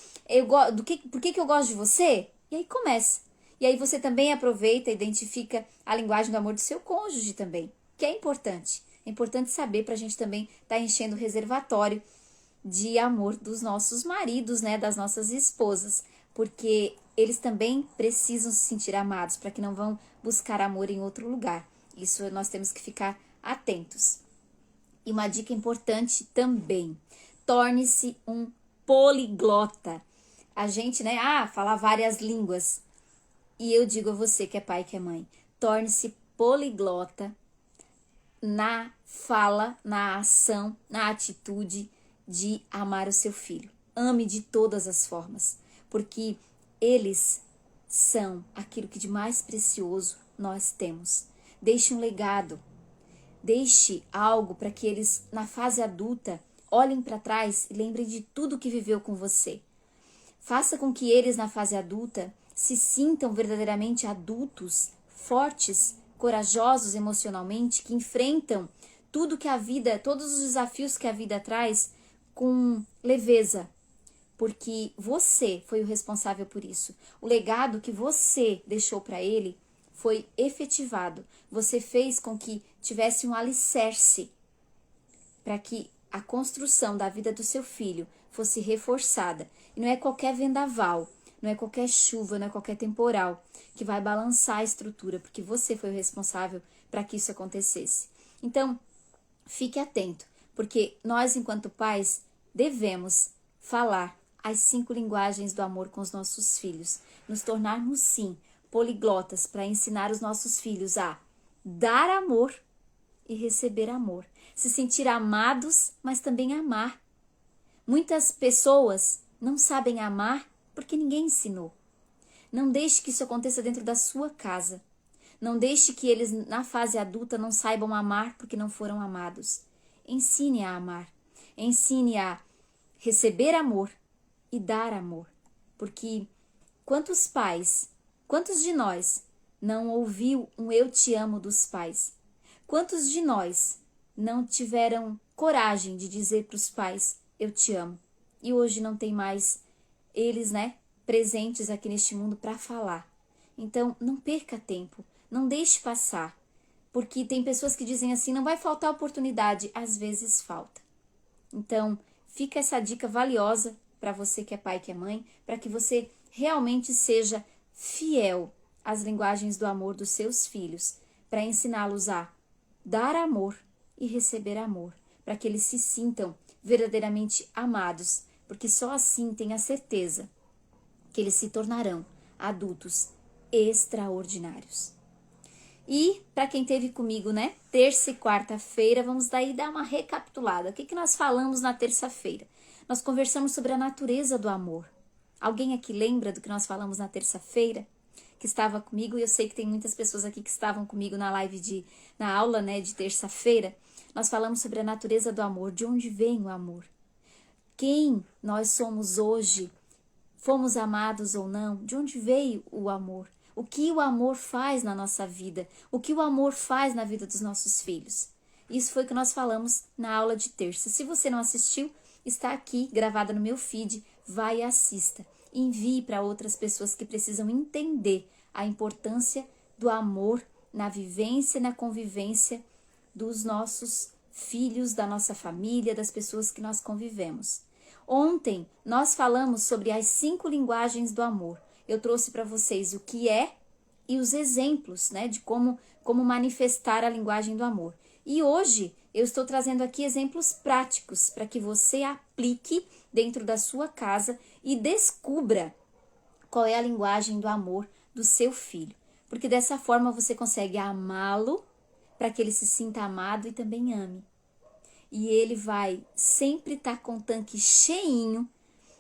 por que eu gosto de você? E aí começa. E aí você também aproveita e identifica a linguagem do amor do seu cônjuge também, que é importante. É importante saber para a gente também estar enchendo o reservatório de amor dos nossos maridos, né, das nossas esposas, porque eles também precisam se sentir amados para que não vão buscar amor em outro lugar. Isso nós temos que ficar atentos. E uma dica importante também: torne-se um poliglota. A gente, né, fala várias línguas. E eu digo a você que é pai, que é mãe, torne-se poliglota na fala, na ação, na atitude de amar o seu filho. Ame de todas as formas, porque eles são aquilo que de mais precioso nós temos. Deixe um legado, deixe algo para que eles, na fase adulta, olhem para trás e lembrem de tudo que viveu com você. Faça com que eles, na fase adulta, se sintam verdadeiramente adultos, fortes, corajosos emocionalmente, que enfrentam tudo que a vida, todos os desafios que a vida traz com leveza, porque você foi o responsável por isso. O legado que você deixou para ele foi efetivado. Você fez com que tivesse um alicerce para que a construção da vida do seu filho fosse reforçada. E não é qualquer vendaval, não é qualquer chuva, não é qualquer temporal que vai balançar a estrutura, porque você foi o responsável para que isso acontecesse. Então, fique atento, porque nós, enquanto pais, devemos falar as 5 linguagens do amor com os nossos filhos, nos tornarmos, sim, poliglotas para ensinar os nossos filhos a dar amor e receber amor, se sentir amados, mas também amar. Muitas pessoas não sabem amar porque ninguém ensinou. Não deixe que isso aconteça dentro da sua casa. Não deixe que eles, na fase adulta, não saibam amar porque não foram amados. Ensine a amar. Ensine a receber amor e dar amor. Porque quantos pais, quantos de nós não ouviu um eu te amo dos pais? Quantos de nós não tiveram coragem de dizer para os pais, eu te amo? E hoje não tem mais eles, né, presentes aqui neste mundo para falar. Então, não perca tempo, não deixe passar. Porque tem pessoas que dizem assim, não vai faltar oportunidade. Às vezes falta. Então, fica essa dica valiosa para você que é pai, que é mãe, para que você realmente seja fiel às linguagens do amor dos seus filhos, para ensiná-los a dar amor e receber amor, para que eles se sintam verdadeiramente amados, porque só assim tem a certeza que eles se tornarão adultos extraordinários. E para quem esteve comigo, né, terça e quarta-feira, vamos daí dar uma recapitulada. O que nós falamos na terça-feira? Nós conversamos sobre a natureza do amor. Alguém aqui lembra do que nós falamos na terça-feira? Que estava comigo, e eu sei que tem muitas pessoas aqui que estavam comigo na aula, né, de terça-feira. Nós falamos sobre a natureza do amor, de onde vem o amor. Quem nós somos hoje, fomos amados ou não, de onde veio o amor? O que o amor faz na nossa vida? O que o amor faz na vida dos nossos filhos? Isso foi o que nós falamos na aula de terça. Se você não assistiu, está aqui gravada no meu feed, vai e assista. Envie para outras pessoas que precisam entender a importância do amor na vivência e na convivência dos nossos filhos, da nossa família, das pessoas que nós convivemos. Ontem nós falamos sobre as 5 linguagens do amor. Eu trouxe para vocês o que é e os exemplos, né, de como manifestar a linguagem do amor. E hoje eu estou trazendo aqui exemplos práticos para que você aplique dentro da sua casa e descubra qual é a linguagem do amor do seu filho. Porque dessa forma você consegue amá-lo para que ele se sinta amado e também ame. E ele vai sempre estar com o tanque cheinho,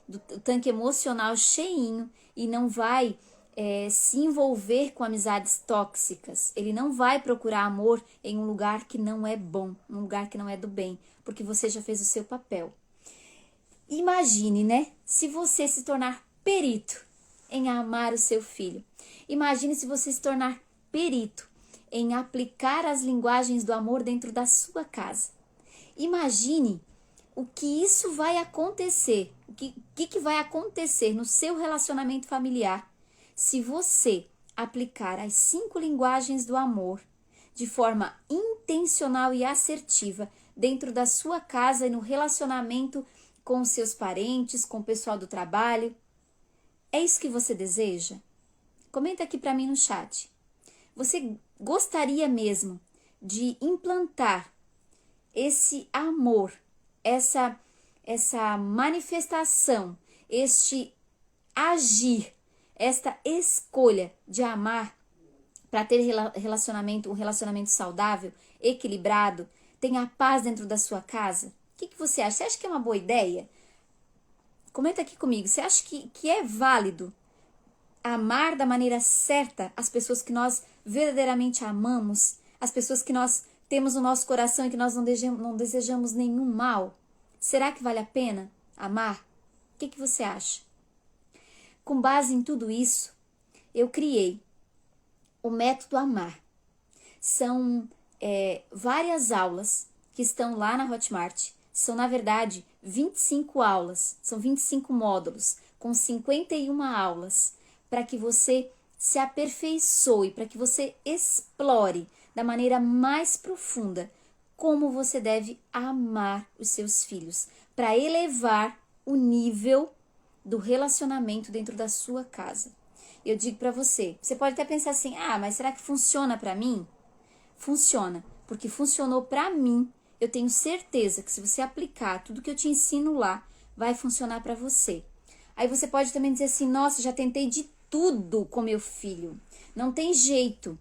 o tanque emocional cheinho, e não vai se envolver com amizades tóxicas. Ele não vai procurar amor em um lugar que não é bom, um lugar que não é do bem, porque você já fez o seu papel. Imagine, né? Se você se tornar perito em amar o seu filho. Imagine se você se tornar perito em aplicar as linguagens do amor dentro da sua casa. Imagine o que isso vai acontecer, o que vai acontecer no seu relacionamento familiar se você aplicar as 5 linguagens do amor de forma intencional e assertiva dentro da sua casa e no relacionamento com os seus parentes, com o pessoal do trabalho. É isso que você deseja? Comenta aqui para mim no chat. Você gostaria mesmo de implantar esse amor, essa manifestação, este agir, esta escolha de amar para ter um relacionamento saudável, equilibrado, tenha paz dentro da sua casa? O que você acha? Você acha que é uma boa ideia? Comenta aqui comigo. Você acha que é válido amar da maneira certa as pessoas que nós verdadeiramente amamos, as pessoas que nós temos no nosso coração e que nós não desejamos nenhum mal? Será que vale a pena amar? O que você acha? Com base em tudo isso, eu criei o método Amar. São várias aulas que estão lá na Hotmart. São, na verdade, 25 aulas, são 25 módulos, com 51 aulas, para que você se aperfeiçoe, para que você explore da maneira mais profunda como você deve amar os seus filhos, para elevar o nível do relacionamento dentro da sua casa. Eu digo para você, você pode até pensar assim, mas será que funciona para mim? Funciona, porque funcionou para mim. Eu tenho certeza que se você aplicar tudo que eu te ensino lá, vai funcionar para você. Aí você pode também dizer assim, nossa, já tentei de tudo com meu filho. Não tem jeito.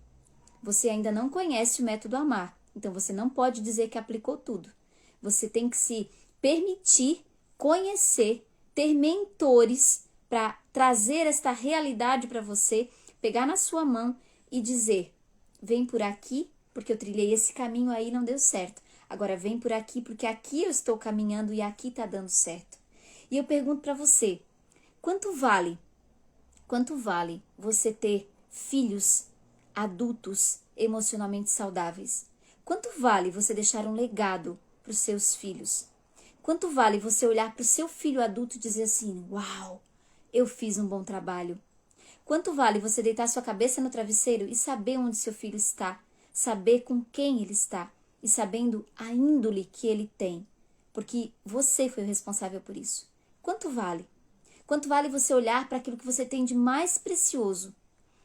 Você ainda não conhece o método Amar. Então você não pode dizer que aplicou tudo. Você tem que se permitir conhecer, ter mentores para trazer esta realidade para você, pegar na sua mão e dizer, vem por aqui, porque eu trilhei esse caminho aí e não deu certo. Agora vem por aqui, porque aqui eu estou caminhando e aqui está dando certo. E eu pergunto para você, quanto vale você ter filhos adultos emocionalmente saudáveis? Quanto vale você deixar um legado para os seus filhos? Quanto vale você olhar para o seu filho adulto e dizer assim, uau, eu fiz um bom trabalho? Quanto vale você deitar sua cabeça no travesseiro e saber onde seu filho está, saber com quem ele está e sabendo a índole que ele tem, porque você foi o responsável por isso? Quanto vale? Quanto vale você olhar para aquilo que você tem de mais precioso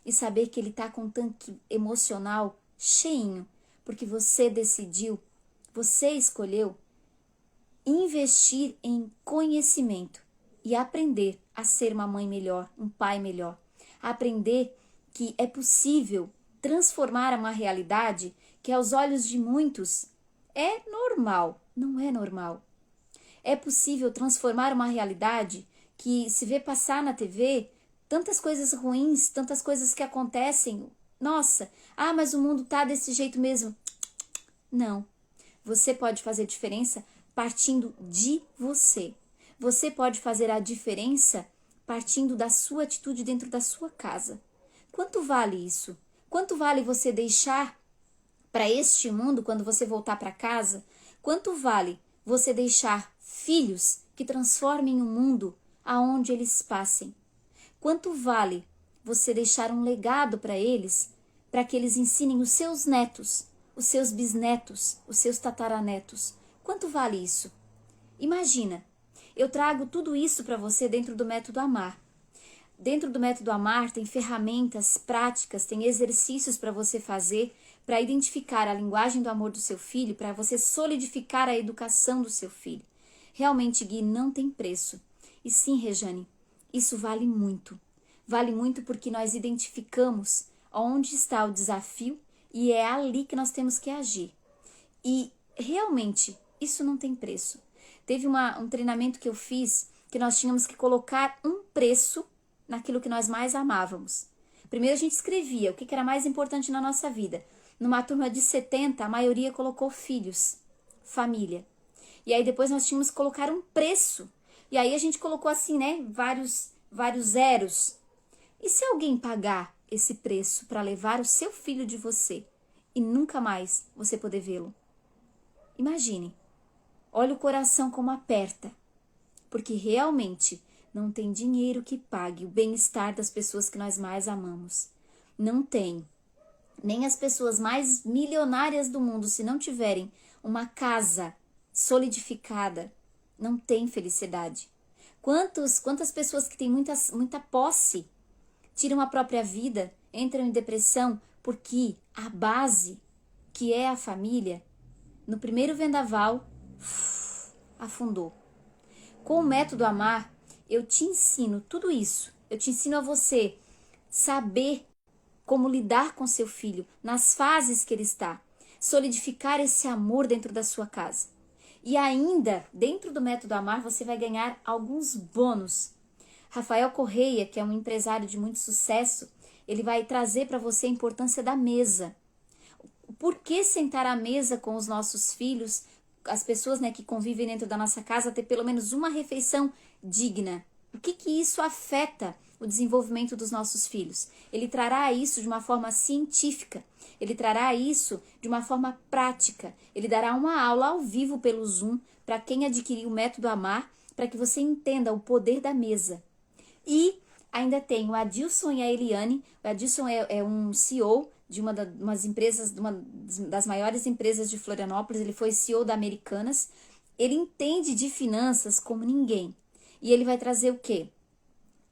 e saber que ele está com um tanque emocional cheinho, porque você decidiu, você escolheu investir em conhecimento e aprender a ser uma mãe melhor, um pai melhor. Aprender que é possível transformar uma realidade que aos olhos de muitos é normal, não é normal. É possível transformar uma realidade que se vê passar na TV tantas coisas ruins, tantas coisas que acontecem. Nossa, mas o mundo tá desse jeito mesmo. Não. Você pode fazer diferença partindo de você. Você pode fazer a diferença partindo da sua atitude dentro da sua casa. Quanto vale isso? Quanto vale você deixar para este mundo quando você voltar para casa? Quanto vale você deixar filhos que transformem o mundo aonde eles passem? Quanto vale você deixar um legado para eles, para que eles ensinem os seus netos, os seus bisnetos, os seus tataranetos? Quanto vale isso? Imagina, eu trago tudo isso para você dentro do método Amar. Dentro do método Amar tem ferramentas práticas, tem exercícios para você fazer, para identificar a linguagem do amor do seu filho, para você solidificar a educação do seu filho. Realmente, Gui, não tem preço. E sim, Rejane, isso vale muito. Vale muito porque nós identificamos onde está o desafio e é ali que nós temos que agir. E realmente, isso não tem preço. Teve um treinamento que eu fiz que nós tínhamos que colocar um preço naquilo que nós mais amávamos. Primeiro a gente escrevia o que era mais importante na nossa vida. Numa turma de 70, a maioria colocou filhos, família. E aí depois nós tínhamos que colocar um preço. E aí a gente colocou assim, né, vários zeros. E se alguém pagar esse preço para levar o seu filho de você e nunca mais você poder vê-lo? Imagine. Olha o coração como aperta. Porque realmente não tem dinheiro que pague o bem-estar das pessoas que nós mais amamos. Não tem. Nem as pessoas mais milionárias do mundo, se não tiverem uma casa solidificada, não tem felicidade. Quantas pessoas que têm muita posse tiram a própria vida, entram em depressão, porque a base, que é a família, no primeiro vendaval, afundou. Com o método Amar, eu te ensino tudo isso. Eu te ensino a você saber como lidar com seu filho nas fases que ele está. Solidificar esse amor dentro da sua casa. E ainda, dentro do método Amar, você vai ganhar alguns bônus. Rafael Correia, que é um empresário de muito sucesso, ele vai trazer para você a importância da mesa. Por que sentar à mesa com os nossos filhos, as pessoas, né, que convivem dentro da nossa casa, ter pelo menos uma refeição digna? O que isso afeta o desenvolvimento dos nossos filhos? Ele trará isso de uma forma científica, ele trará isso de uma forma prática, ele dará uma aula ao vivo pelo Zoom para quem adquirir o método Amar, para que você entenda o poder da mesa. E ainda tem o Adilson e a Eliane. O Adilson é um CEO de uma das maiores empresas de Florianópolis. Ele foi CEO da Americanas. Ele entende de finanças como ninguém. E ele vai trazer o quê?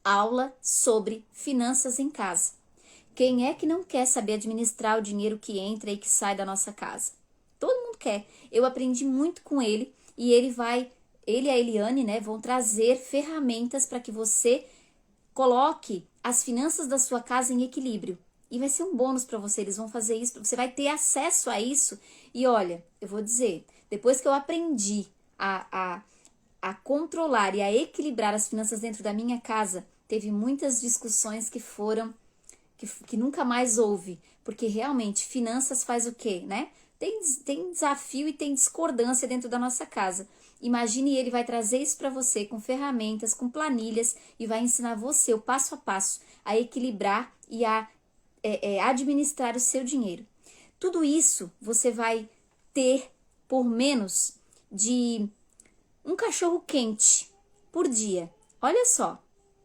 Aula sobre finanças em casa. Quem é que não quer saber administrar o dinheiro que entra e que sai da nossa casa? Todo mundo quer. Eu aprendi muito com ele e ele e a Eliane, né, vão trazer ferramentas para que você coloque as finanças da sua casa em equilíbrio. E vai ser um bônus para você, eles vão fazer isso, você vai ter acesso a isso. E olha, eu vou dizer, depois que eu aprendi a controlar e a equilibrar as finanças dentro da minha casa, teve muitas discussões que nunca mais houve. Porque realmente, finanças faz o quê, né? Tem desafio e tem discordância dentro da nossa casa. Imagine, ele vai trazer isso para você com ferramentas, com planilhas e vai ensinar você o passo a passo a equilibrar e a administrar o seu dinheiro. Tudo isso você vai ter por menos de um cachorro quente por dia. Olha só,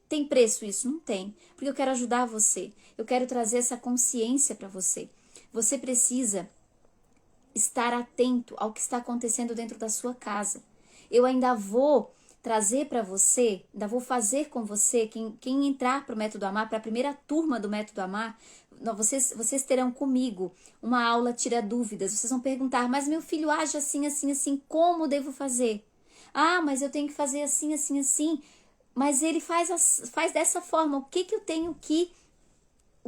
tem preço isso? Não tem, porque eu quero ajudar você. Eu quero trazer essa consciência para você. Você precisa estar atento ao que está acontecendo dentro da sua casa. Eu ainda vou trazer para você, ainda vou fazer com você, quem entrar para o Método Amar, para a primeira turma do Método Amar, vocês terão comigo uma aula tira dúvidas. Vocês vão perguntar, mas meu filho age assim, assim, assim, como devo fazer? Ah, mas eu tenho que fazer assim, assim, assim, mas ele faz dessa forma, o que eu tenho que,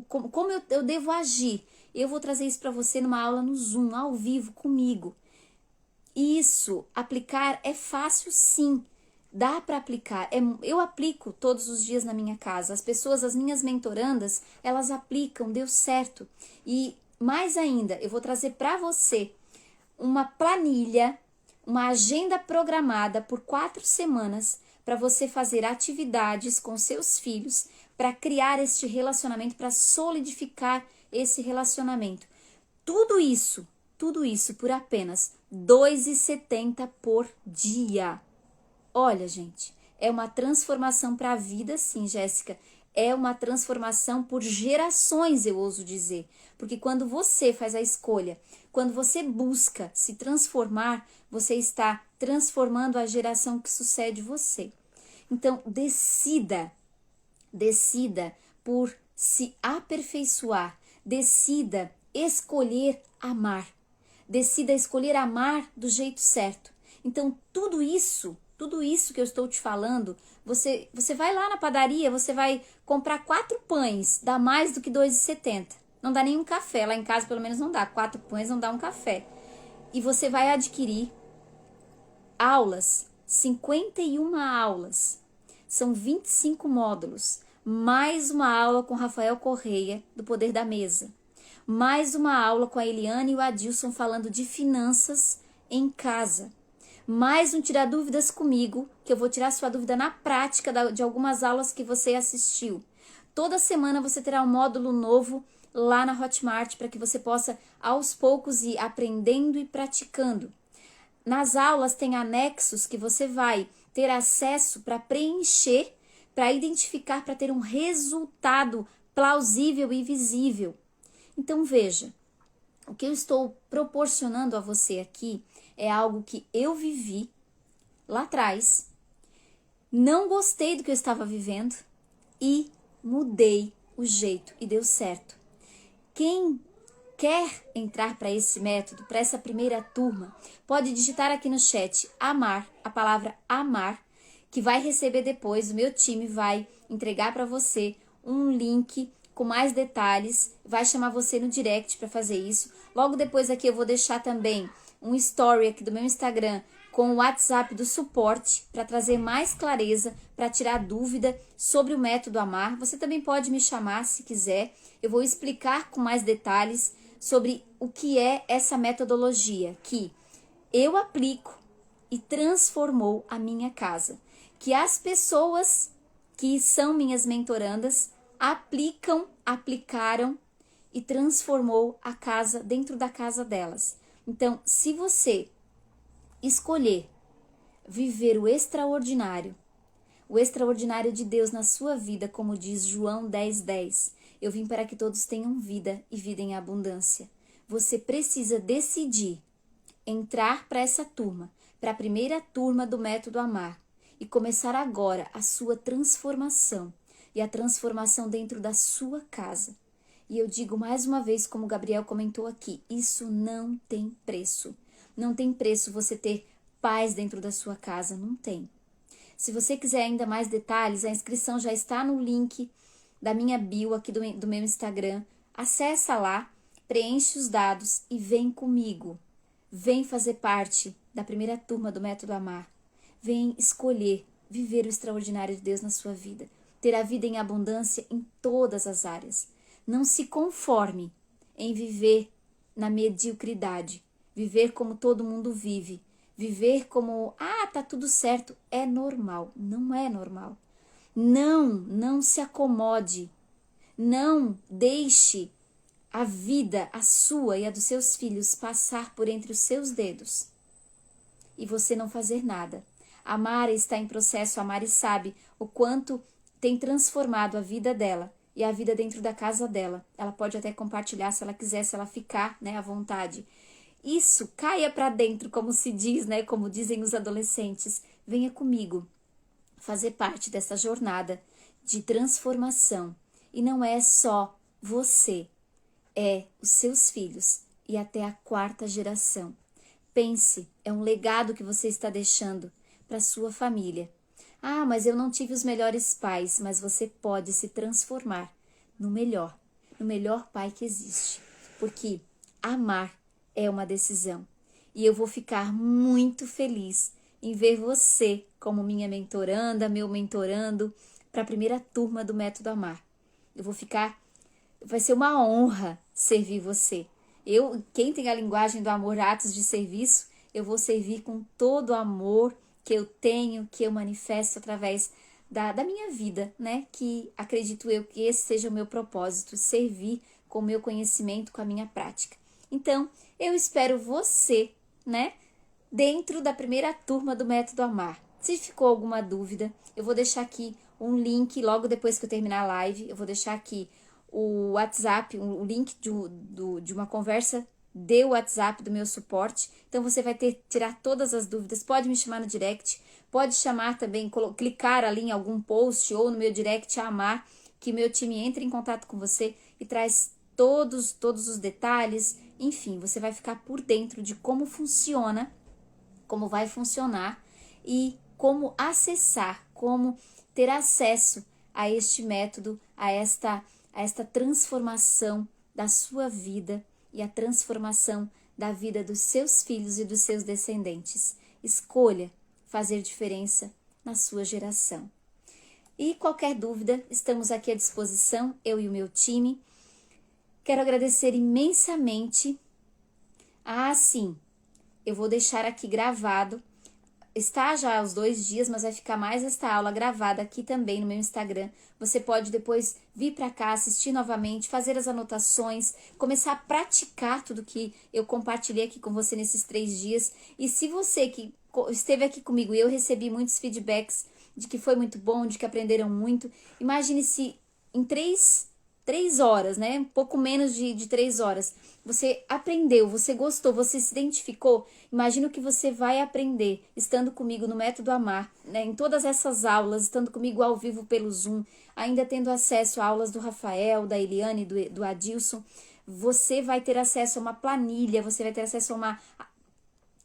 como eu devo agir? Eu vou trazer isso para você numa aula no Zoom, ao vivo, comigo. Isso, aplicar é fácil sim, dá para aplicar. Eu aplico todos os dias na minha casa. As pessoas, as minhas mentorandas, elas aplicam, deu certo. E mais ainda, eu vou trazer para você uma planilha, uma agenda programada por 4 semanas para você fazer atividades com seus filhos para criar este relacionamento, para solidificar esse relacionamento. Tudo isso por apenas R$ 2,70 por dia. Olha, gente, é uma transformação para a vida, sim, Jéssica. É uma transformação por gerações, eu ouso dizer. Porque quando você faz a escolha, quando você busca se transformar, você está transformando a geração que sucede você. Então, decida por se aperfeiçoar, decida escolher amar, decida escolher amar do jeito certo. Então, tudo isso que eu estou te falando, você vai lá na padaria, você vai comprar 4 pães, dá mais do que R$ 2,70. Não dá nenhum café, lá em casa pelo menos não dá, 4 pães não dá um café. E você vai adquirir aulas, 51 aulas, são 25 módulos, mais uma aula com Rafael Correia, do Poder da Mesa, mais uma aula com a Eliane e o Adilson falando de finanças em casa, mais um Tirar Dúvidas comigo, que eu vou tirar sua dúvida na prática de algumas aulas que você assistiu. Toda semana você terá um módulo novo lá na Hotmart para que você possa aos poucos ir aprendendo e praticando. Nas aulas tem anexos que você vai ter acesso para preencher, para identificar, para ter um resultado plausível e visível. Então veja, o que eu estou proporcionando a você aqui é algo que eu vivi lá atrás, não gostei do que eu estava vivendo e mudei o jeito e deu certo. Quem quer entrar para esse método, para essa primeira turma, pode digitar aqui no chat amar, a palavra amar, que vai receber depois, o meu time vai entregar para você um link com mais detalhes, vai chamar você no direct para fazer isso. Logo depois aqui eu vou deixar também um story aqui do meu Instagram com o WhatsApp do suporte para trazer mais clareza, para tirar dúvida sobre o método Amar. Você também pode me chamar se quiser, eu vou explicar com mais detalhes sobre o que é essa metodologia que eu aplico e transformou a minha casa. Que as pessoas que são minhas mentorandas aplicaram e transformou a casa dentro da casa delas. Então, se você escolher viver o extraordinário de Deus na sua vida, como diz João 10:10, eu vim para que todos tenham vida e vida em abundância. Você precisa decidir entrar para essa turma, para a primeira turma do Método Amar e começar agora a sua transformação e a transformação dentro da sua casa. E eu digo mais uma vez, como o Gabriel comentou aqui, isso não tem preço. Não tem preço você ter paz dentro da sua casa, não tem. Se você quiser ainda mais detalhes, a inscrição já está no link da minha bio aqui do meu Instagram. Acessa lá, preenche os dados e vem comigo. Vem fazer parte da primeira turma do Método Amar. Vem escolher viver o extraordinário de Deus na sua vida. Ter a vida em abundância em todas as áreas. Não se conforme em viver na mediocridade. Viver como todo mundo vive. Viver como, tá tudo certo. É normal. Não é normal. Não se acomode. Não deixe a vida, a sua e a dos seus filhos, passar por entre os seus dedos e você não fazer nada. A Mari está em processo, a Mari sabe o quanto tem transformado a vida dela e a vida dentro da casa dela. Ela pode até compartilhar se ela quiser, se ela ficar, à vontade. Isso, caia para dentro, como se diz, como dizem os adolescentes. Venha comigo, fazer parte dessa jornada de transformação. E não é só você, é os seus filhos e até a 4ª geração. Pense, é um legado que você está deixando para sua família. Ah, mas eu não tive os melhores pais, mas você pode se transformar no melhor pai que existe. Porque amar é uma decisão. E eu vou ficar muito feliz em ver você como minha mentoranda, meu mentorando, para a primeira turma do Método Amar. Vai ser uma honra servir você. Quem tem a linguagem do amor, atos de serviço, eu vou servir com todo o amor que eu tenho, que eu manifesto através da minha vida, né? Que acredito eu que esse seja o meu propósito, servir com o meu conhecimento, com a minha prática. Então, eu espero você, né? Dentro da primeira turma do Método Amar. Se ficou alguma dúvida, eu vou deixar aqui um link, logo depois que eu terminar a live, eu vou deixar aqui o WhatsApp, o link de uma conversa de WhatsApp do meu suporte. Então você vai tirar todas as dúvidas, pode me chamar no direct, pode chamar também, clicar ali em algum post ou no meu direct Amar, que meu time entra em contato com você e traz todos os detalhes. Enfim, você vai ficar por dentro de como funciona, como vai funcionar e como acessar, como ter acesso a este método, a esta transformação da sua vida e a transformação da vida dos seus filhos e dos seus descendentes. Escolha fazer diferença na sua geração. E qualquer dúvida, estamos aqui à disposição, eu e o meu time. Quero agradecer imensamente. Sim, eu vou deixar aqui gravado. Está já os 2 dias, mas vai ficar mais esta aula gravada aqui também no meu Instagram. Você pode depois vir para cá, assistir novamente, fazer as anotações, começar a praticar tudo que eu compartilhei aqui com você nesses 3 dias. E se você que esteve aqui comigo e eu recebi muitos feedbacks de que foi muito bom, de que aprenderam muito, imagine se em 3 horas, né? Um pouco menos de 3 horas. Você aprendeu, você gostou, você se identificou. Imagina o que você vai aprender estando comigo no Método Amar, né? Em todas essas aulas, estando comigo ao vivo pelo Zoom, ainda tendo acesso a aulas do Rafael, da Eliane, do Adilson. Você vai ter acesso a uma planilha, você vai ter acesso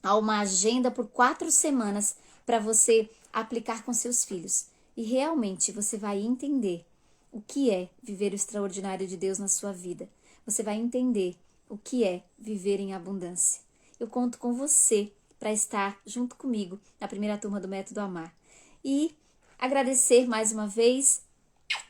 a uma agenda por 4 semanas para você aplicar com seus filhos. E realmente você vai entender o que é viver o extraordinário de Deus na sua vida. Você vai entender o que é viver em abundância. Eu conto com você para estar junto comigo na primeira turma do Método Amar. E agradecer mais uma vez.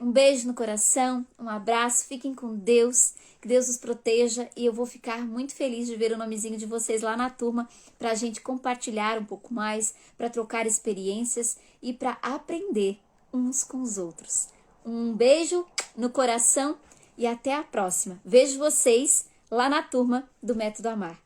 Um beijo no coração, um abraço, fiquem com Deus, que Deus os proteja e eu vou ficar muito feliz de ver o nomezinho de vocês lá na turma para a gente compartilhar um pouco mais, para trocar experiências e para aprender uns com os outros. Um beijo no coração e até a próxima. Vejo vocês lá na turma do Método Amar.